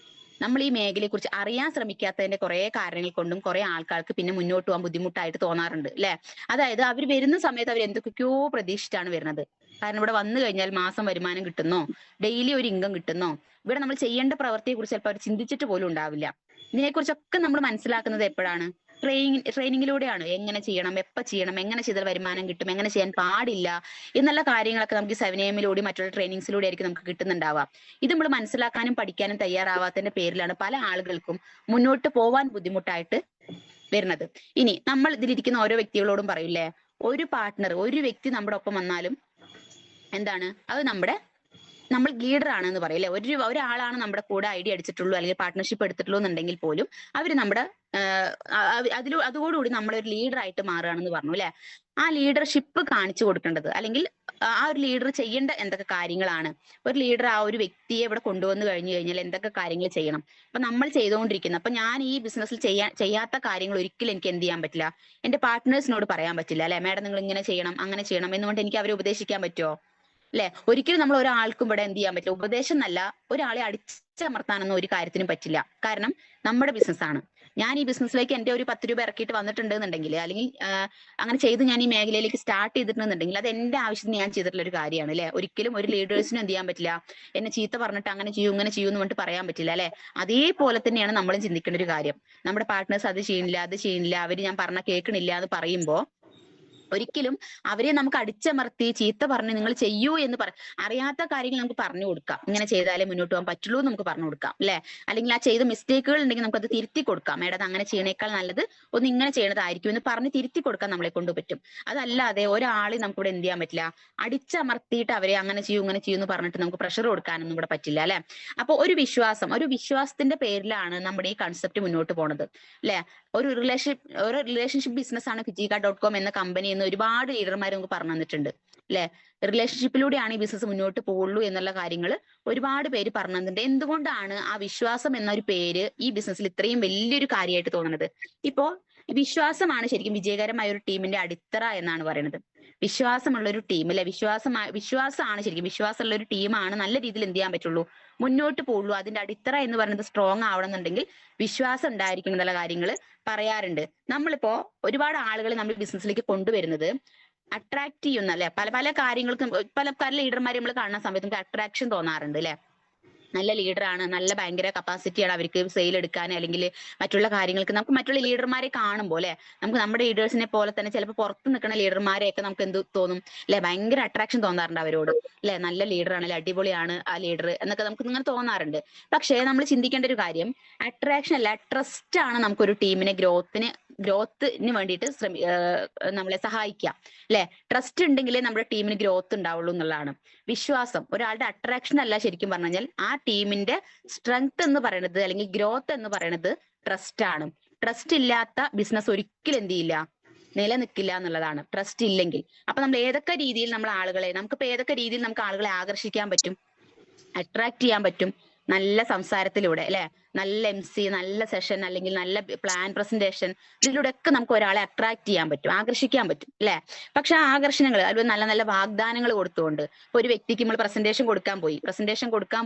നമ്മൾ ഈ മേഖലയെ കുറിച്ച് അറിയാൻ ശ്രമിക്കാത്തതിന്റെ കുറെ കാരണങ്ങൾ കൊണ്ടും കുറെ ആൾക്കാർക്ക് പിന്നെ മുന്നോട്ട് പോകാൻ ബുദ്ധിമുട്ടായിട്ട് തോന്നാറുണ്ട് അല്ലെ? അതായത് അവർ വരുന്ന സമയത്ത് അവർ എന്തൊക്കെയോ പ്രതീക്ഷിച്ചാണ് വരുന്നത്. കാരണം ഇവിടെ വന്നു കഴിഞ്ഞാൽ മാസം വരുമാനം കിട്ടുന്നോ, ഡെയിലി ഒരു ഇൻകം കിട്ടുന്നോ, ഇവിടെ നമ്മൾ ചെയ്യേണ്ട പ്രവൃത്തിയെ കുറിച്ച് ചിലപ്പോൾ അവർ ചിന്തിച്ചിട്ട് പോലും ഉണ്ടാവില്ല. ഇതിനെക്കുറിച്ചൊക്കെ നമ്മൾ മനസ്സിലാക്കുന്നത് എപ്പോഴാണ്? ട്രെയിനിങ്ങിലൂടെയാണ്. എങ്ങനെ ചെയ്യണം, എപ്പോൾ ചെയ്യണം, എങ്ങനെ ചെയ്താൽ വരുമാനം കിട്ടും, എങ്ങനെ ചെയ്യാൻ പാടില്ല എന്നുള്ള കാര്യങ്ങളൊക്കെ നമുക്ക് 7am മറ്റുള്ള ട്രെയിനിങ്സിലൂടെ ആയിരിക്കും നമുക്ക് കിട്ടുന്നുണ്ടാവുക. ഇത് നമ്മൾ മനസ്സിലാക്കാനും പഠിക്കാനും തയ്യാറാവാത്തതിന്റെ പേരിലാണ് പല ആളുകൾക്കും മുന്നോട്ട് പോവാൻ ബുദ്ധിമുട്ടായിട്ട് വരുന്നത്. ഇനി നമ്മൾ ഇതിലിരിക്കുന്ന ഓരോ വ്യക്തികളോടും പറയൂലേ, ഒരു വ്യക്തി നമ്മുടെ ഒപ്പം വന്നാലും എന്താണ് അത് നമ്മൾ ലീഡർ ആണെന്ന് പറയില്ലേ? ഒരാളാണ് നമ്മുടെ കൂടെ ഐഡിയ അടിച്ചിട്ടുള്ളൂ അല്ലെങ്കിൽ പാർട്ട്ണർഷിപ്പ് എടുത്തിട്ടുള്ളൂ എന്നുണ്ടെങ്കിൽ പോലും അവര് നമ്മുടെ അതോടുകൂടി നമ്മളൊരു ലീഡർ ആയിട്ട് മാറുകയാണെന്ന് പറഞ്ഞു അല്ലെ? ആ ലീഡർഷിപ്പ് കാണിച്ചു കൊടുക്കേണ്ടത്, അല്ലെങ്കിൽ ആ ഒരു ലീഡർ ചെയ്യേണ്ട എന്തൊക്കെ കാര്യങ്ങളാണ്, ഒരു ലീഡർ ആ ഒരു വ്യക്തിയെ ഇവിടെ കൊണ്ടുവന്നു കഴിഞ്ഞു കഴിഞ്ഞാൽ എന്തൊക്കെ കാര്യങ്ങൾ ചെയ്യണം. അപ്പൊ നമ്മൾ ചെയ്തുകൊണ്ടിരിക്കുന്ന, അപ്പൊ ഞാൻ ഈ ബിസിനസ്സിൽ ചെയ്യാത്ത കാര്യങ്ങൾ ഒരിക്കലും എനിക്ക് എന്ത് ചെയ്യാൻ പറ്റില്ല, എന്റെ പാർട്ട്നേഴ്സിനോട് പറയാൻ പറ്റില്ല അല്ലെ? മാഡം നിങ്ങൾ ഇങ്ങനെ ചെയ്യണം, അങ്ങനെ ചെയ്യണം എന്നുകൊണ്ട് എനിക്ക് അവരെ ഉപദേശിക്കാൻ പറ്റുമോ? അല്ലെ? ഒരിക്കലും നമ്മൾ ഒരാൾക്കും ഇവിടെ എന്ത് ചെയ്യാൻ പറ്റില്ല, ഉപദേശം എന്നല്ല, ഒരാളെ അടിച്ചമർത്താനൊന്നും ഒരു കാര്യത്തിനും പറ്റില്ല. കാരണം നമ്മുടെ ബിസിനസ്സാണ്. ഞാൻ ഈ ബിസിനസ്സിലേക്ക് എന്റെ ഒരു 10 രൂപ ഇറക്കിയിട്ട് വന്നിട്ടുണ്ടെന്നുണ്ടെങ്കിൽ, അല്ലെങ്കിൽ അങ്ങനെ ചെയ്ത് ഞാൻ ഈ മേഖലയിലേക്ക് സ്റ്റാർട്ട് ചെയ്തിട്ടുണ്ടെന്നുണ്ടെങ്കിൽ, അത് എന്റെ ആവശ്യത്തിന് ഞാൻ ചെയ്തിട്ടുള്ള ഒരു കാര്യമാണ് അല്ലെ? ഒരിക്കലും ഒരു ലീഡേഴ്സിനും എന്ത് ചെയ്യാൻ പറ്റില്ല, എന്നെ ചീത്ത പറഞ്ഞിട്ട് അങ്ങനെ ചെയ്യൂ ഇങ്ങനെ ചെയ്യൂ എന്ന് പറഞ്ഞിട്ട് പറയാൻ പറ്റില്ല അല്ലെ? അതേപോലെ തന്നെയാണ് നമ്മളും ചിന്തിക്കേണ്ട ഒരു കാര്യം. നമ്മുടെ പാർട്ട്നേഴ്സ് അത് ചെയ്യുന്നില്ല, അത് ചെയ്യുന്നില്ല, അവര് ഞാൻ പറഞ്ഞ കേൾക്കണില്ല എന്ന് പറയുമ്പോ ഒരിക്കലും അവരെ നമുക്ക് അടിച്ചമർത്തി ചീത്ത പറഞ്ഞ് നിങ്ങൾ ചെയ്യൂ എന്ന് അറിയാത്ത കാര്യങ്ങൾ നമുക്ക് പറഞ്ഞു കൊടുക്കാം. ഇങ്ങനെ ചെയ്താലേ മുന്നോട്ട് പോകാൻ പറ്റുള്ളൂ എന്ന് നമുക്ക് പറഞ്ഞു കൊടുക്കാം അല്ലെ? അല്ലെങ്കിൽ ആ ചെയ്ത മിസ്റ്റേക്കുകൾ ഉണ്ടെങ്കിൽ നമുക്ക് അത് തിരുത്തി കൊടുക്കാം. മേഡം അത് അങ്ങനെ ചെയ്യണേക്കാൾ നല്ലത് ഒന്ന് ഇങ്ങനെ ചെയ്യണതായിരിക്കും എന്ന് പറഞ്ഞ് തിരുത്തി കൊടുക്കാൻ നമ്മളെ കൊണ്ട് പറ്റും. അതല്ലാതെ ഒരാളെ നമുക്ക് ഇവിടെ എന്ത് ചെയ്യാൻ പറ്റില്ല, അടിച്ചമർത്തിയിട്ട് അവരെ അങ്ങനെ ചെയ്യൂ ഇങ്ങനെ ചെയ്യൂ എന്ന് പറഞ്ഞിട്ട് നമുക്ക് പ്രഷർ കൊടുക്കാനൊന്നും ഇവിടെ പറ്റില്ല അല്ലെ? അപ്പൊ ഒരു വിശ്വാസത്തിന്റെ പേരിലാണ് നമ്മുടെ ഈ കൺസെപ്റ്റ് മുന്നോട്ട് പോണത് അല്ലെ? ഒരു റിലേഷൻഷിപ്പ് ബിസിനസ് ആണ് ഫിജിക.com എന്ന കമ്പനി എന്ന് ഒരുപാട് ലീഡർമാർ നമുക്ക് പറഞ്ഞു തന്നിട്ടുണ്ട് അല്ലെ? റിലേഷൻഷിപ്പിലൂടെയാണ് ഈ ബിസിനസ് മുന്നോട്ട് പോകുള്ളൂ എന്നുള്ള കാര്യങ്ങൾ ഒരുപാട് പേര് പറഞ്ഞു തന്നിട്ടുണ്ട്. എന്തുകൊണ്ടാണ് ആ വിശ്വാസം എന്നൊരു പേര് ഈ ബിസിനസ്സിൽ ഇത്രയും വലിയൊരു കാര്യമായിട്ട് തോന്നുന്നത്? ഇപ്പോ വിശ്വാസമാണ് ശരിക്കും വിജയകരമായ ഒരു ടീമിന്റെ അടിത്തറ എന്നാണ് പറയുന്നത്. വിശ്വാസമുള്ള ഒരു ടീം അല്ലെ, വിശ്വാസമാണ് ശരിക്കും, വിശ്വാസമുള്ള ഒരു ടീമാണ് നല്ല രീതിയിൽ എന്ത് ചെയ്യാൻ പറ്റുള്ളൂ, മുന്നോട്ട് പോകുള്ളൂ. അതിന്റെ അടിത്തറ എന്ന് പറയുന്നത് സ്ട്രോങ് ആവണമെന്നുണ്ടെങ്കിൽ വിശ്വാസം ഉണ്ടായിരിക്കണം എന്നുള്ള കാര്യങ്ങൾ പറയാറുണ്ട്. നമ്മളിപ്പോ ഒരുപാട് ആളുകളെ നമ്മൾ ബിസിനസ്സിലേക്ക് കൊണ്ടുവരുന്നത് അട്രാക്ട് ചെയ്യുന്ന അല്ലെ, പല പല കാര്യങ്ങൾക്കും പല ലീഡർമാരെ നമ്മൾ കാണുന്ന സമയത്ത് നമുക്ക് അട്രാക്ഷൻ തോന്നാറുണ്ട് അല്ലെ? നല്ല ലീഡറാണ്, നല്ല ഭയങ്കര കപ്പാസിറ്റിയാണ് അവർക്ക് സെയിൽ എടുക്കാൻ അല്ലെങ്കിൽ മറ്റുള്ള കാര്യങ്ങൾക്ക്. നമുക്ക് മറ്റുള്ള ലീഡർമാരെ കാണുമ്പോൾ അല്ലെ, നമുക്ക് നമ്മുടെ ലീഡേഴ്സിനെ പോലെ തന്നെ ചിലപ്പോൾ പുറത്ത് നിൽക്കുന്ന ലീഡർമാരെയൊക്കെ നമുക്ക് എന്ത് തോന്നും അല്ലെ, ഭയങ്കര അട്രാക്ഷൻ തോന്നാറുണ്ട് അവരോട് അല്ലെ? നല്ല ലീഡറാണ് അല്ലെ, അടിപൊളിയാണ് ആ ലീഡർ എന്നൊക്കെ നമുക്ക് ഇങ്ങനെ തോന്നാറുണ്ട്. പക്ഷേ നമ്മൾ ചിന്തിക്കേണ്ട ഒരു കാര്യം അട്രാക്ഷൻ അല്ല, ട്രസ്റ്റ് ആണ് നമുക്കൊരു ടീമിനെ ഗ്രോത്തിന് വേണ്ടിയിട്ട് നമ്മളെ സഹായിക്കാം അല്ലെ? ട്രസ്റ്റ് ഉണ്ടെങ്കിലേ നമ്മുടെ ടീമിന് ഗ്രോത്ത് ഉണ്ടാവുള്ളൂ എന്നുള്ളതാണ്. വിശ്വാസം ഒരാളുടെ അട്രാക്ഷൻ അല്ല, ശരിക്കും പറഞ്ഞു കഴിഞ്ഞാൽ ആ ടീമിന്റെ സ്ട്രെങ്ത് എന്ന് പറയുന്നത് അല്ലെങ്കിൽ ഗ്രോത്ത് എന്ന് പറയുന്നത് ട്രസ്റ്റ് ആണ്. ട്രസ്റ്റ് ഇല്ലാത്ത ബിസിനസ് ഒരിക്കലും എന്ത് ചെയ്യില്ല, നിലനിൽക്കില്ല എന്നുള്ളതാണ്, ട്രസ്റ്റ് ഇല്ലെങ്കിൽ. അപ്പൊ നമ്മൾ ഏതൊക്കെ രീതിയിൽ നമുക്കിപ്പോ ഏതൊക്കെ രീതിയിൽ നമുക്ക് ആളുകളെ ആകർഷിക്കാൻ പറ്റും, അട്രാക്ട് ചെയ്യാൻ പറ്റും? നല്ല സംസാരത്തിലൂടെ അല്ലെ, നല്ല MC, നല്ല സെഷൻ അല്ലെങ്കിൽ നല്ല പ്ലാൻ പ്രസന്റേഷൻ, ഇതിലൂടെ ഒക്കെ നമുക്ക് ഒരാളെ അട്രാക്ട് ചെയ്യാൻ പറ്റും, ആകർഷിക്കാൻ പറ്റും അല്ലെ? പക്ഷെ ആ ആകർഷണങ്ങൾ അതുപോലെ നല്ല നല്ല വാഗ്ദാനങ്ങൾ കൊടുത്തുകൊണ്ട്, ഇപ്പൊ ഒരു വ്യക്തിക്ക് നമ്മൾ പ്രസന്റേഷൻ കൊടുക്കാൻ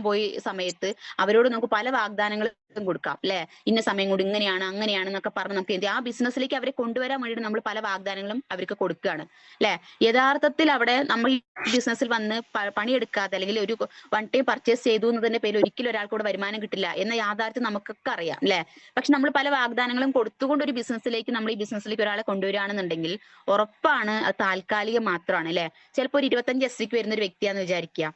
പോയി സമയത്ത് അവരോട് നമുക്ക് പല വാഗ്ദാനങ്ങളും കൊടുക്കാം അല്ലെ? ഇന്ന സമയം കൊണ്ട് ഇങ്ങനെയാണ് അങ്ങനെയാണ് എന്നൊക്കെ പറഞ്ഞ് നമുക്ക് ആ ബിസിനസ്സിലേക്ക് അവരെ കൊണ്ടുവരാൻ വേണ്ടിയിട്ട് നമ്മൾ പല വാഗ്ദാനങ്ങളും അവർക്ക് കൊടുക്കുകയാണ് അല്ലെ? യഥാർത്ഥത്തിൽ അവിടെ നമ്മൾ ഈ ബിസിനസ്സിൽ വന്ന് പണിയെടുക്കാതെ അല്ലെങ്കിൽ ഒരു വൺ ടൈം പർച്ചേസ് ചെയ്തു എന്നതിന്റെ പേരിൽ ഒരിക്കലും ഒരാൾക്കൂടെ വരുമാനം കിട്ടില്ല എന്ന യാഥാർത്ഥ്യം നമുക്കൊക്കെ അറിയാം അല്ലെ? പക്ഷെ നമ്മൾ പല വാഗ്ദാനങ്ങളും കൊടുത്തുകൊണ്ട് ഒരു ബിസിനസ്സിലേക്ക് നമ്മൾ ഈ ബിസിനസ്സിലേക്ക് ഒരാളെ കൊണ്ടുവരികയാണെന്നുണ്ടെങ്കിൽ ഉറപ്പാണ് അത് താൽക്കാലികം മാത്രമാണ് അല്ലെ? ചിലപ്പോൾ ഒരു 25 SCക്ക് വരുന്ന ഒരു വ്യക്തിയാന്ന് വിചാരിക്കുക,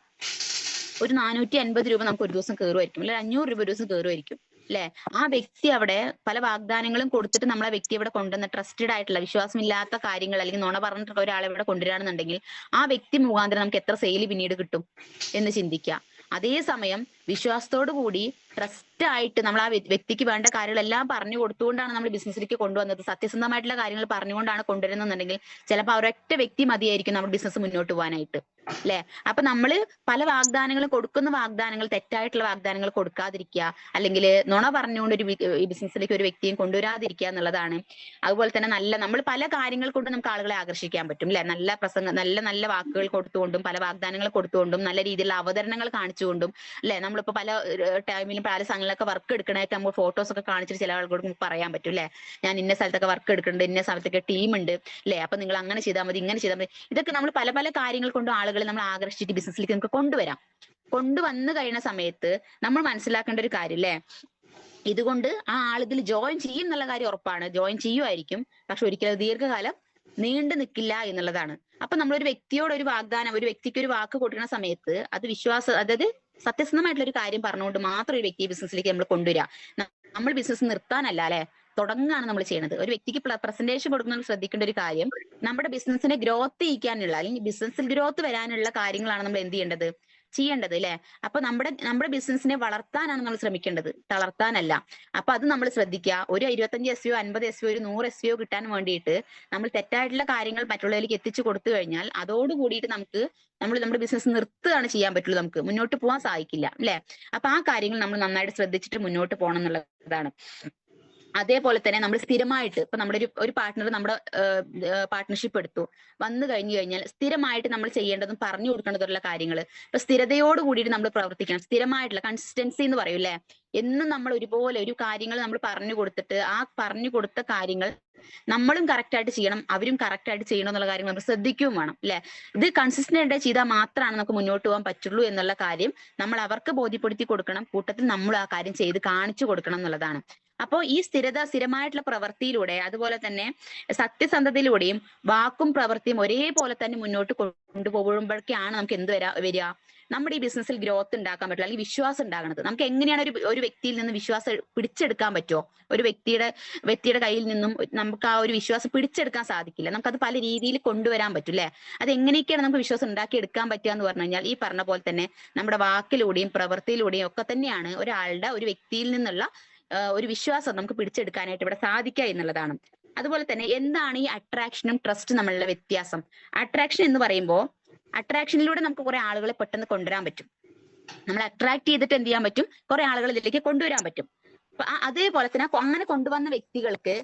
ഒരു 450 രൂപ നമുക്ക് ഒരു ദിവസം കയറുമായിരിക്കും അല്ലെ, 500 രൂപ ഒരു ദിവസം കയറുമായിരിക്കും അല്ലെ? ആ വ്യക്തി അവിടെ പല വാഗ്ദാനങ്ങളും കൊടുത്തിട്ട് നമ്മളെ വ്യക്തി ഇവിടെ കൊണ്ടുവന്ന ട്രസ്റ്റഡ് ആയിട്ടുള്ള വിശ്വാസമില്ലാത്ത കാര്യങ്ങൾ അല്ലെങ്കിൽ നുണ പറഞ്ഞിട്ട് ഒരാളെ ഇവിടെ കൊണ്ടുവരികയാണെന്നുണ്ടെങ്കിൽ ആ വ്യക്തി മുഖാന്തരം നമുക്ക് എത്ര സെയിൽ പിന്നീട് കിട്ടും എന്ന് ചിന്തിക്കുക. അതേസമയം വിശ്വാസത്തോടു കൂടി ട്രസ്റ്റ് ആയിട്ട് നമ്മൾ ആ വ്യക്തിക്ക് വേണ്ട കാര്യങ്ങളെല്ലാം പറഞ്ഞു കൊടുത്തുകൊണ്ടാണ് നമ്മൾ ബിസിനസ്സിലേക്ക് കൊണ്ടുവന്നത്, സത്യസന്ധമായിട്ടുള്ള കാര്യങ്ങൾ പറഞ്ഞുകൊണ്ടാണ് കൊണ്ടുവരുന്നുണ്ടെങ്കിൽ ചിലപ്പോൾ ഒരൊറ്റ വ്യക്തി മതിയായിരിക്കും നമ്മുടെ ബിസിനസ് മുന്നോട്ട് പോകാനായിട്ട് അല്ലെ? അപ്പൊ നമ്മള് പല വാഗ്ദാനങ്ങളും കൊടുക്കുന്ന വാഗ്ദാനങ്ങൾ തെറ്റായിട്ടുള്ള വാഗ്ദാനങ്ങൾ കൊടുക്കാതിരിക്കുക, അല്ലെങ്കിൽ നുണ പറഞ്ഞുകൊണ്ട് ഈ ബിസിനസ്സിലേക്ക് ഒരു വ്യക്തിയും കൊണ്ടുവരാതിരിക്കുക എന്നുള്ളതാണ്. അതുപോലെ തന്നെ നമ്മൾ പല കാര്യങ്ങൾ കൊണ്ട് നമുക്ക് ആളുകളെ ആകർഷിക്കാൻ പറ്റും അല്ലെ? നല്ല പ്രസംഗം, നല്ല നല്ല വാക്കുകൾ കൊടുത്തുകൊണ്ടും പല വാഗ്ദാനങ്ങൾ കൊടുത്തുകൊണ്ടും നല്ല രീതിയിലുള്ള അവതരണങ്ങൾ കാണിച്ചുകൊണ്ടും അല്ലെ? നമ്മളിപ്പോ പല ടൈമിലും പല സ്ഥലങ്ങളിലൊക്കെ വർക്ക് എടുക്കണൊക്കെ നമ്മൾ ഫോട്ടോസ് ഒക്കെ കാണിച്ചിട്ട് ചില ആളുകൾക്ക് നമുക്ക് പറയാൻ പറ്റും അല്ലെ? ഞാൻ ഇന്ന സ്ഥലത്തൊക്കെ വർക്ക് എടുക്കുന്നുണ്ട്, ഇന്ന സ്ഥലത്തൊക്കെ ടീം ഉണ്ട് അല്ലെ? അപ്പൊ നിങ്ങൾ അങ്ങനെ ചെയ്താൽ മതി, ഇങ്ങനെ ചെയ്താൽ മതി. ഇതൊക്കെ നമ്മൾ പല പല കാര്യങ്ങൾ കൊണ്ട് ആളുകളെ നമ്മൾ ആകർഷിച്ചിട്ട് ബിസിനസ്സിലേക്ക് നമുക്ക് കൊണ്ടുവന്നു കഴിയുന്ന സമയത്ത് നമ്മൾ മനസ്സിലാക്കേണ്ട ഒരു കാര്യം അല്ലെ, ഇതുകൊണ്ട് ആ ആളിതിൽ ജോയിൻ ചെയ്യും എന്നുള്ള കാര്യം ഉറപ്പാണ്, ജോയിൻ ചെയ്യുമായിരിക്കും, പക്ഷെ ഒരിക്കലും ദീർഘകാലം നീണ്ടു നിൽക്കില്ല എന്നുള്ളതാണ്. അപ്പൊ നമ്മളൊരു വ്യക്തിയോട് ഒരു വാഗ്ദാനം, ഒരു വ്യക്തിക്ക് ഒരു വാക്ക് കൊടുക്കുന്ന സമയത്ത് അത് അതായത് സത്യസന്ധമായിട്ടുള്ള ഒരു കാര്യം പറഞ്ഞുകൊണ്ട് മാത്രം ഒരു വ്യക്തിയെ ബിസിനസ്സിലേക്ക് നമ്മൾ കൊണ്ടുവരിക. നമ്മൾ ബിസിനസ് നിർത്താനല്ല അല്ലെ, തുടങ്ങാണ് നമ്മൾ ചെയ്യുന്നത്. ഒരു വ്യക്തിക്ക് പ്രസന്റേഷൻ കൊടുക്കുന്നതിൽ ശ്രദ്ധിക്കേണ്ട ഒരു കാര്യം, നമ്മുടെ ബിസിനസിനെ ഗ്രോത്ത് ചെയ്യിക്കാനുള്ള അല്ലെങ്കിൽ ബിസിനസ്സിൽ ഗ്രോത്ത് വരാനുള്ള കാര്യങ്ങളാണ് നമ്മൾ എന്ത് ചെയ്യേണ്ടത് അല്ലെ? അപ്പൊ നമ്മുടെ ബിസിനസിനെ വളർത്താനാണ് നമ്മൾ ശ്രമിക്കേണ്ടത്, തളർത്താനല്ല. അപ്പൊ അത് നമ്മൾ ശ്രദ്ധിക്കുക. ഒരു 25 SEO, 50 SEO, ഒരു 100 SEO കിട്ടാൻ വേണ്ടിയിട്ട് നമ്മൾ തെറ്റായിട്ടുള്ള കാര്യങ്ങൾ മറ്റുള്ളവരിലേക്ക് എത്തിച്ചു കൊടുത്തു കഴിഞ്ഞാൽ അതോട് കൂടിയിട്ട് നമ്മുടെ ബിസിനസ് നിർത്തുകയാണ് ചെയ്യാൻ പറ്റുള്ളൂ, നമുക്ക് മുന്നോട്ട് പോകാൻ സാധിക്കില്ല അല്ലെ? അപ്പൊ ആ കാര്യങ്ങൾ നമ്മൾ നന്നായിട്ട് ശ്രദ്ധിച്ചിട്ട് മുന്നോട്ട് പോകണം എന്നുള്ളതാണ്. അതേപോലെ തന്നെ നമ്മൾ സ്ഥിരമായിട്ട് ഇപ്പൊ നമ്മുടെ ഒരു പാർട്ട്ണർ നമ്മുടെ പാർട്ട്ണർഷിപ്പ് എടുത്തു വന്നു കഴിഞ്ഞു കഴിഞ്ഞാൽ സ്ഥിരമായിട്ട് നമ്മൾ ചെയ്യേണ്ടതും പറഞ്ഞു കൊടുക്കേണ്ടതുള്ള കാര്യങ്ങൾ ഇപ്പൊ സ്ഥിരതയോട് കൂടിയിട്ട് നമ്മൾ പ്രവർത്തിക്കണം. സ്ഥിരമായിട്ടുള്ള കൺസിസ്റ്റൻസി എന്ന് പറയൂലേ, എന്നും നമ്മൾ ഒരുപോലെ ഒരു കാര്യങ്ങൾ നമ്മൾ പറഞ്ഞു കൊടുത്തിട്ട് ആ പറഞ്ഞു കൊടുത്ത കാര്യങ്ങൾ നമ്മളും കറക്റ്റ് ആയിട്ട് ചെയ്യണം, അവരും കറക്റ്റ് ആയിട്ട് ചെയ്യണം എന്നുള്ള കാര്യങ്ങൾ നമ്മൾ ശ്രദ്ധിക്കുകയും വേണം അല്ലെ. ഇത് കൺസിസ്റ്റന്റ് ആയിട്ട് ചെയ്താൽ മാത്രമാണ് നമുക്ക് മുന്നോട്ട് പോകാൻ പറ്റുള്ളൂ എന്നുള്ള കാര്യം നമ്മൾ അവർക്ക് ബോധ്യപ്പെടുത്തി കൊടുക്കണം. കൂട്ടത്തിൽ നമ്മൾ ആ കാര്യം ചെയ്ത് കാണിച്ചു കൊടുക്കണം എന്നുള്ളതാണ്. അപ്പോൾ ഈ സ്ഥിരമായിട്ടുള്ള പ്രവൃത്തിയിലൂടെ അതുപോലെ തന്നെ സത്യസന്ധതയിലൂടെയും വാക്കും പ്രവൃത്തിയും ഒരേപോലെ തന്നെ മുന്നോട്ട് കൊണ്ടുപോകുമ്പോഴേക്കാണ് നമുക്ക് എന്ത് വരിക, നമ്മുടെ ഈ ബിസിനസ്സിൽ ഗ്രോത്ത് ഉണ്ടാക്കാൻ പറ്റില്ല, അല്ലെങ്കിൽ വിശ്വാസം ഉണ്ടാകുന്നത്. നമുക്ക് എങ്ങനെയാണ് ഒരു വ്യക്തിയിൽ നിന്ന് വിശ്വാസം പിടിച്ചെടുക്കാൻ പറ്റുമോ? ഒരു വ്യക്തിയുടെ കയ്യിൽ നിന്നും നമുക്ക് ആ ഒരു വിശ്വാസം പിടിച്ചെടുക്കാൻ സാധിക്കില്ല. നമുക്കത് പല രീതിയിൽ കൊണ്ടുവരാൻ പറ്റും അല്ലെ. അത് എങ്ങനെയൊക്കെയാണ് നമുക്ക് വിശ്വാസം ഉണ്ടാക്കി എടുക്കാൻ പറ്റുക എന്ന് പറഞ്ഞു കഴിഞ്ഞാൽ ഈ പറഞ്ഞ പോലെ തന്നെ നമ്മുടെ വാക്കിലൂടെയും പ്രവൃത്തിയിലൂടെയും ഒക്കെ തന്നെയാണ് ഒരു വ്യക്തിയിൽ നിന്നുള്ള ഒരു വിശ്വാസം നമുക്ക് പിടിച്ചെടുക്കാനായിട്ട് ഇവിടെ സാധിക്കുക എന്നുള്ളതാണ്. അതുപോലെ തന്നെ എന്താണ് ഈ അട്രാക്ഷനും ട്രസ്റ്റ് നമ്മളുടെ വ്യത്യാസം? അട്രാക്ഷൻ എന്ന് പറയുമ്പോൾ അട്രാക്ഷനിലൂടെ നമുക്ക് കുറെ ആളുകളെ പെട്ടെന്ന് കൊണ്ടുവരാൻ പറ്റും. നമ്മൾ അട്രാക്ട് ചെയ്തിട്ട് എന്ത് ചെയ്യാൻ പറ്റും, കുറെ ആളുകൾ ഇതിലേക്ക് കൊണ്ടുവരാൻ പറ്റും. അതേപോലെ തന്നെ അങ്ങനെ കൊണ്ടുവന്ന വ്യക്തികൾക്ക്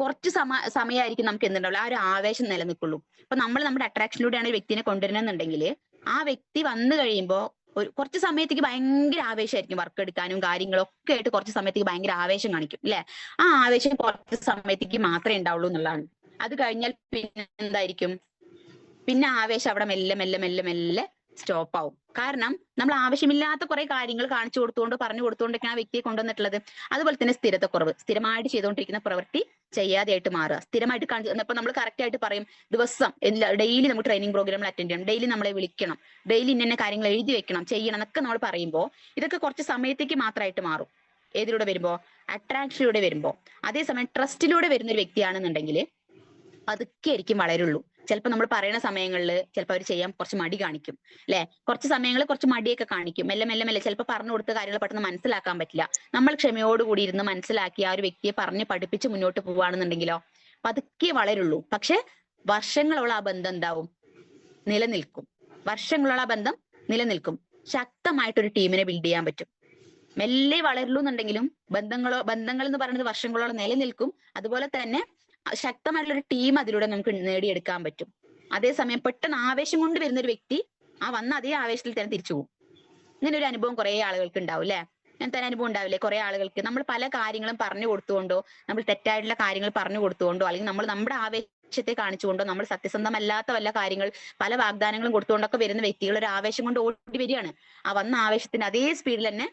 കുറച്ച് സമയമായിരിക്കും നമുക്ക് എന്തുണ്ടാവില്ല, ആ ഒരു ആവേശം നിലനിൽക്കുള്ളൂ. ഇപ്പൊ നമ്മൾ നമ്മുടെ അട്രാക്ഷനിലൂടെയാണ് ഒരു വ്യക്തിനെ കൊണ്ടുവരണമെന്നുണ്ടെങ്കിൽ ആ വ്യക്തി വന്നു കഴിയുമ്പോൾ കുറച്ച് സമയത്തേക്ക് ഭയങ്കര ആവേശമായിരിക്കും, വർക്ക് എടുക്കാനും കാര്യങ്ങളൊക്കെ ആയിട്ട് കുറച്ച് സമയത്തേക്ക് ഭയങ്കര ആവേശം കാണിക്കും അല്ലെ. ആ ആവേശം കുറച്ച് സമയത്തേക്ക് മാത്രമേ ഉണ്ടാവുള്ളൂ എന്നുള്ളതാണ്. അത് കഴിഞ്ഞാൽ പിന്നെ എന്തായിരിക്കും, പിന്നെ ആവേശം അവിടെ മെല്ലെ മെല്ലെ മെല്ലെ മെല്ലെ സ്റ്റോപ്പ് ആവും. കാരണം നമ്മൾ ആവശ്യമില്ലാത്ത കുറെ കാര്യങ്ങൾ കാണിച്ചു കൊടുത്തുകൊണ്ട് പറഞ്ഞു കൊടുത്തുകൊണ്ടൊക്കെയാണ് ആ വ്യക്തിയെ കൊണ്ടുവന്നിട്ടുള്ളത്. അതുപോലെ തന്നെ സ്ഥിരതക്കുറവ്, സ്ഥിരമായിട്ട് ചെയ്തുകൊണ്ടിരിക്കുന്ന പ്രവൃത്തി ചെയ്യാതെയായിട്ട് മാറുക. സ്ഥിരമായിട്ട് ഇപ്പൊ നമ്മൾ കറക്റ്റ് ആയിട്ട് പറയും, ദിവസം ഡെയിലി നമുക്ക് ട്രെയിനിങ് പ്രോഗ്രാമിൽ അറ്റൻഡ് ചെയ്യണം, ഡെയിലി നമ്മളെ വിളിക്കണം, ഡെയിലി ഇന്ന കാര്യങ്ങൾ എഴുതി വെക്കണം, ചെയ്യണം എന്നൊക്കെ നമ്മൾ പറയുമ്പോൾ ഇതൊക്കെ കുറച്ച് സമയത്തേക്ക് മാത്രമായിട്ട് മാറും. ഏതിലൂടെ വരുമ്പോ, അട്രാക്ഷനിലൂടെ വരുമ്പോ. അതേസമയം ട്രസ്റ്റിലൂടെ വരുന്ന ഒരു വ്യക്തിയാണെന്നുണ്ടെങ്കിൽ അതൊക്കെ ആയിരിക്കും വളരുള്ളൂ. ചിലപ്പോൾ നമ്മൾ പറയുന്ന സമയങ്ങളിൽ ചിലപ്പോൾ അവർ ചെയ്യാൻ കുറച്ച് മടി കാണിക്കും അല്ലെ. കുറച്ച് സമയങ്ങളിൽ കുറച്ച് മടിയൊക്കെ കാണിക്കും, മെല്ലെ മെല്ലെ മെല്ലെ ചിലപ്പോൾ പറഞ്ഞു കൊടുത്ത കാര്യങ്ങൾ പെട്ടെന്ന് മനസ്സിലാക്കാൻ പറ്റില്ല. നമ്മൾ ക്ഷമയോടുകൂടി ഇരുന്ന് മനസ്സിലാക്കി ആ ഒരു വ്യക്തിയെ പറഞ്ഞ് പഠിപ്പിച്ച് മുന്നോട്ട് പോവുകയാണെന്നുണ്ടെങ്കിലോ പതുക്കെ വളരുള്ളൂ. പക്ഷെ വർഷങ്ങളോളം ആ ബന്ധം എന്താവും, നിലനിൽക്കും. വർഷങ്ങളോളം ആ ബന്ധം നിലനിൽക്കും. ശക്തമായിട്ടൊരു ടീമിനെ ബിൽഡ് ചെയ്യാൻ പറ്റും. മെല്ലെ വളരുള്ളൂ എന്നുണ്ടെങ്കിലും ബന്ധങ്ങൾ എന്ന് പറയുന്നത് വർഷങ്ങളോളം നിലനിൽക്കും. അതുപോലെ തന്നെ ശക്തമായിട്ടുള്ള ഒരു ടീം അതിലൂടെ നമുക്ക് നേടിയെടുക്കാൻ പറ്റും. അതേസമയം പെട്ടെന്ന് ആവേശം കൊണ്ട് വരുന്ന ഒരു വ്യക്തി ആ വന്ന അതേ ആവേശത്തിൽ തന്നെ തിരിച്ചു പോകും. ഇങ്ങനെ ഒരു അനുഭവം കുറെ ആളുകൾക്ക് ഉണ്ടാവും അല്ലെ. ഞാൻ തന്നെ അനുഭവം ഉണ്ടാവില്ലേ കുറെ ആളുകൾക്ക്? നമ്മൾ പല കാര്യങ്ങളും പറഞ്ഞു കൊടുത്തുകൊണ്ടോ, നമ്മൾ തെറ്റായിട്ടുള്ള കാര്യങ്ങൾ പറഞ്ഞു കൊടുത്തുകൊണ്ടോ, അല്ലെങ്കിൽ നമ്മൾ നമ്മുടെ ആവേശത്തെ കാണിച്ചുകൊണ്ടോ, നമ്മൾ സത്യസന്ധമല്ലാത്ത വല്ല കാര്യങ്ങൾ പല വാഗ്ദാനങ്ങളും കൊടുത്തുകൊണ്ടൊക്കെ വരുന്ന വ്യക്തികൾ ഒരു ആവേശം കൊണ്ട് ഓടി വരികയാണ്. ആ വന്ന ആവേശത്തിന്റെ അതേ സ്പീഡിൽ തന്നെ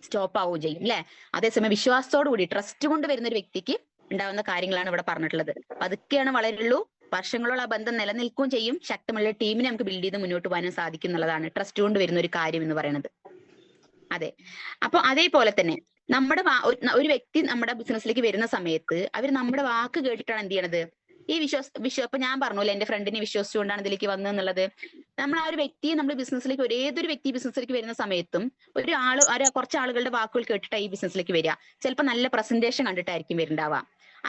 സ്റ്റോപ്പ് ആവുകയും ചെയ്യും അല്ലെ. അതേസമയം വിശ്വാസത്തോടു കൂടി ട്രസ്റ്റ് കൊണ്ട് വരുന്ന ഒരു വ്യക്തിക്ക് ഉണ്ടാവുന്ന കാര്യങ്ങളാണ് ഇവിടെ പറഞ്ഞിട്ടുള്ളത്. അതൊക്കെയാണ് വളരുള്ളൂ. വർഷങ്ങളോളം ആ ബന്ധം നിലനിൽക്കുകയും ചെയ്യും. ശക്തമുള്ള ടീമിനെ നമുക്ക് ബിൽഡ് ചെയ്ത് മുന്നോട്ട് പോകാനും സാധിക്കും എന്നുള്ളതാണ് ട്രസ്റ്റ് കൊണ്ട് വരുന്ന ഒരു കാര്യം എന്ന് പറയുന്നത്. അതെ. അപ്പൊ അതേപോലെ തന്നെ നമ്മുടെ ഒരു വ്യക്തി നമ്മുടെ ബിസിനസ്സിലേക്ക് വരുന്ന സമയത്ത് അവർ നമ്മുടെ വാക്ക് കേട്ടിട്ടാണ് എന്ത് ചെയ്യണത്, ഈ ഇപ്പൊ ഞാൻ പറഞ്ഞല്ലോ എന്റെ ഫ്രണ്ടിനെ വിശ്വസിച്ചുകൊണ്ടാണ് ഇതിലേക്ക് വന്നതെന്നുള്ളത്. നമ്മൾ ആ ഒരു വ്യക്തിയെ നമ്മൾ ബിസിനസ്സിലേക്ക് ഏതൊരു വ്യക്തി ബിസിനസ്സിലേക്ക് വരുന്ന സമയത്തും കുറച്ച് ആളുകളുടെ വാക്കുകൾ കേട്ടിട്ടാണ് ഈ ബിസിനസ്സിലേക്ക് വരിക. ചിലപ്പോൾ നല്ല പ്രസന്റേഷൻ കണ്ടിട്ടായിരിക്കും വരുന്നുണ്ടാവുക,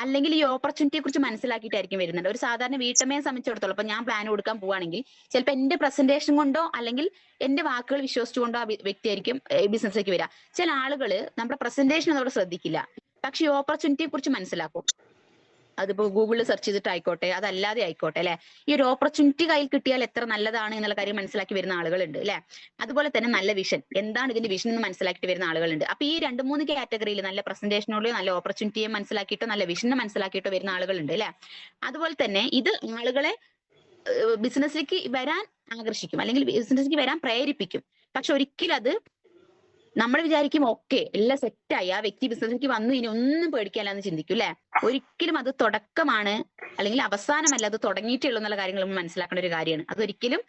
അല്ലെങ്കിൽ ഈ ഓപ്പർച്യൂണിറ്റിയെ കുറിച്ച് മനസ്സിലാക്കിയിട്ടായിരിക്കും വരുന്നുണ്ട്. ഒരു സാധാരണ വീട്ടമ്മയെ സംബന്ധിച്ചിടത്തോളം ഇപ്പൊ ഞാൻ പ്ലാൻ കൊടുക്കാൻ പോവുകയാണെങ്കിൽ ചിലപ്പോൾ എന്റെ പ്രസന്റേഷൻ കൊണ്ടോ അല്ലെങ്കിൽ എന്റെ വാക്കുകൾ വിശ്വസിച്ചുകൊണ്ടോ ആ വ്യക്തിയായിരിക്കും ബിസിനസ്സിലേക്ക് വരിക. ചില ആളുകൾ നമ്മുടെ പ്രസന്റേഷൻ അതോടെ ശ്രദ്ധിക്കില്ല, പക്ഷെ ഈ ഓപ്പർച്യൂണിറ്റിയെ കുറിച്ച് മനസ്സിലാക്കും. അതിപ്പോ ഗൂഗിളിൽ സെർച്ച് ചെയ്തിട്ട് ആയിക്കോട്ടെ, അതല്ലാതെ ആയിക്കോട്ടെ അല്ലെ. ഈ ഒരു ഓപ്പർച്യൂണിറ്റി കയ്യിൽ കിട്ടിയാൽ എത്ര നല്ലതാണ് എന്നുള്ള കാര്യം മനസ്സിലാക്കി വരുന്ന ആളുകളുണ്ട് അല്ലെ. അതുപോലെ തന്നെ നല്ല വിഷൻ, എന്താണ് ഇതിന്റെ വിഷൻ എന്ന് മനസ്സിലാക്കിയിട്ട് വരുന്ന ആളുകളുണ്ട്. അപ്പൊ ഈ 2-3 കാറ്റഗറിയിൽ നല്ല പ്രസന്റേഷനോട്, നല്ല ഓപ്പർച്യൂണിറ്റിയെ മനസ്സിലാക്കിയിട്ടോ നല്ല വിഷനെ മനസ്സിലാക്കിയിട്ടോ വരുന്ന ആളുകളുണ്ട് അല്ലെ. അതുപോലെ തന്നെ ഇത് ആളുകളെ ബിസിനസ്സിലേക്ക് വരാൻ ആകർഷിക്കും, അല്ലെങ്കിൽ ബിസിനസ്സിലേക്ക് വരാൻ പ്രേരിപ്പിക്കും. പക്ഷെ ഒരിക്കലും അത് നമ്മൾ വിചാരിക്കും ഓക്കെ എല്ലാം സെറ്റായി, ആ വ്യക്തി ബിസിനസ്സിലേക്ക് വന്നു ഇനി ഒന്നും പേടിക്കാനില്ലെന്ന് ചിന്തിക്കും അല്ലെ. ഒരിക്കലും അത് തുടക്കമാണ്, അല്ലെങ്കിൽ അവസാനമല്ല, അത് തുടങ്ങിയിട്ടുള്ളൂ എന്നുള്ള കാര്യങ്ങൾ നമ്മൾ മനസ്സിലാക്കേണ്ട ഒരു കാര്യമാണ്. അതൊരിക്കലും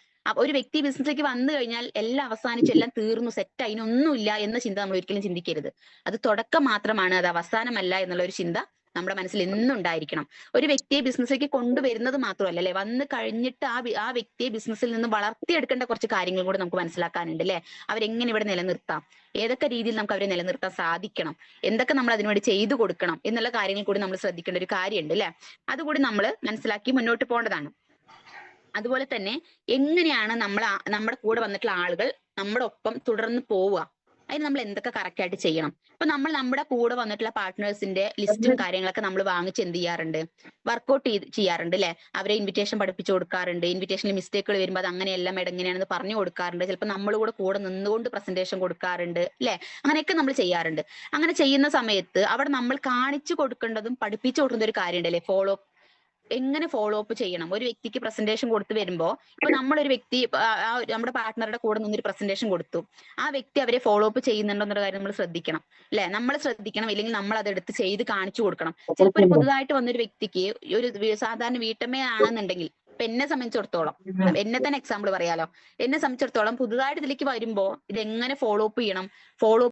ഒരു വ്യക്തി ബിസിനസ്സിലേക്ക് വന്നു കഴിഞ്ഞാൽ എല്ലാം അവസാനിച്ചു, എല്ലാം തീർന്നു, സെറ്റായി, ഇനി ഒന്നുമില്ല എന്ന ചിന്ത നമ്മൾ ഒരിക്കലും ചിന്തിക്കരുത്. അത് തുടക്കം മാത്രമാണ്, അത് അവസാനമല്ല എന്നുള്ള ഒരു ചിന്ത നമ്മുടെ മനസ്സിൽ എന്നും ഉണ്ടായിരിക്കണം. ഒരു വ്യക്തിയെ ബിസിനസ്സിലേക്ക് കൊണ്ടുവരുന്നത് മാത്രമല്ല അല്ലെ, വന്ന് കഴിഞ്ഞിട്ട് ആ വ്യക്തിയെ ബിസിനസ്സിൽ നിന്ന് വളർത്തിയെടുക്കേണ്ട കുറച്ച് കാര്യങ്ങൾ കൂടെ നമുക്ക് മനസ്സിലാക്കാനുണ്ട് അല്ലെ. അവരെങ്ങനെ ഇവിടെ നിലനിർത്താം, ഏതൊക്കെ രീതിയിൽ നമുക്ക് അവരെ നിലനിർത്താൻ സാധിക്കണം, എന്തൊക്കെ നമ്മൾ അതിനുവേണ്ടി ചെയ്തു കൊടുക്കണം എന്നുള്ള കാര്യങ്ങൾ കൂടി നമ്മൾ ശ്രദ്ധിക്കേണ്ട ഒരു കാര്യമുണ്ട് അല്ലെ. അതുകൂടി നമ്മൾ മനസ്സിലാക്കി മുന്നോട്ട് പോകേണ്ടതാണ്. അതുപോലെ തന്നെ എങ്ങനെയാണ് നമ്മുടെ കൂടെ വന്നിട്ടുള്ള ആളുകൾ നമ്മുടെ ഒപ്പം തുടർന്ന് പോവുക, അതിന് നമ്മൾ എന്തൊക്കെ കറക്റ്റ് ആയിട്ട് ചെയ്യണം? ഇപ്പൊ നമ്മൾ നമ്മുടെ കൂടെ വന്നിട്ടുള്ള പാർട്ട്നേഴ്സിന്റെ ലിസ്റ്റും കാര്യങ്ങളൊക്കെ നമ്മൾ വാങ്ങിച്ച് എന്ത് ചെയ്യാറുണ്ട്? വർക്ക്ഔട്ട് ചെയ്യാറുണ്ട് അല്ലെ? അവരെ ഇൻവിറ്റേഷൻ പഠിപ്പിച്ചു കൊടുക്കാറുണ്ട്. ഇൻവിറ്റേഷനിൽ മിസ്റ്റേക്കുകൾ വരുമ്പോൾ അത് അങ്ങനെയല്ല മേഡം ഇങ്ങനെയാണെന്ന് പറഞ്ഞു കൊടുക്കാറുണ്ട്. ചിലപ്പോൾ നമ്മൾ കൂടെ നിന്നുകൊണ്ട് പ്രസന്റേഷൻ കൊടുക്കാറുണ്ട് അല്ലെ? അങ്ങനെയൊക്കെ നമ്മൾ ചെയ്യാറുണ്ട്. അങ്ങനെ ചെയ്യുന്ന സമയത്ത് അവിടെ നമ്മൾ കാണിച്ചു കൊടുക്കേണ്ടതും പഠിപ്പിച്ചു കൊടുക്കേണ്ട ഒരു കാര്യം ഉണ്ടല്ലേ? എങ്ങനെ ഫോളോ അപ്പ് ചെയ്യണം? ഒരു വ്യക്തിക്ക് പ്രസന്റേഷൻ കൊടുത്തു വരുമ്പോ ഇപ്പൊ നമ്മളൊരു വ്യക്തി നമ്മുടെ പാർട്ട്ണറുടെ കൂടെ നിന്നൊരു പ്രസന്റേഷൻ കൊടുത്തു. ആ വ്യക്തി അവരെ ഫോളോ അപ്പ് ചെയ്യുന്നുണ്ടോ എന്നുള്ള കാര്യം നമ്മൾ ശ്രദ്ധിക്കണം. അല്ലെ? നമ്മൾ ശ്രദ്ധിക്കണം. ഇല്ലെങ്കിൽ നമ്മൾ അതെടുത്ത് ചെയ്ത് കാണിച്ചു കൊടുക്കണം. ചിലപ്പോൾ ഒരു പുതുതായിട്ട് വന്നൊരു വ്യക്തിക്ക് ഒരു സാധാരണ വീട്ടമ്മയാണെന്നുണ്ടെങ്കിൽ ഇപ്പൊ എന്നെ സംബന്ധിച്ചിടത്തോളം എന്നെ തന്നെ എക്സാമ്പിൾ പറയാലോ. എന്നെ സംബന്ധിച്ചിടത്തോളം പുതുതായിട്ട് ഇതിലേക്ക് വരുമ്പോ ഇത് എങ്ങനെ ഫോളോ അപ്പ് ചെയ്യണം? ഫോളോ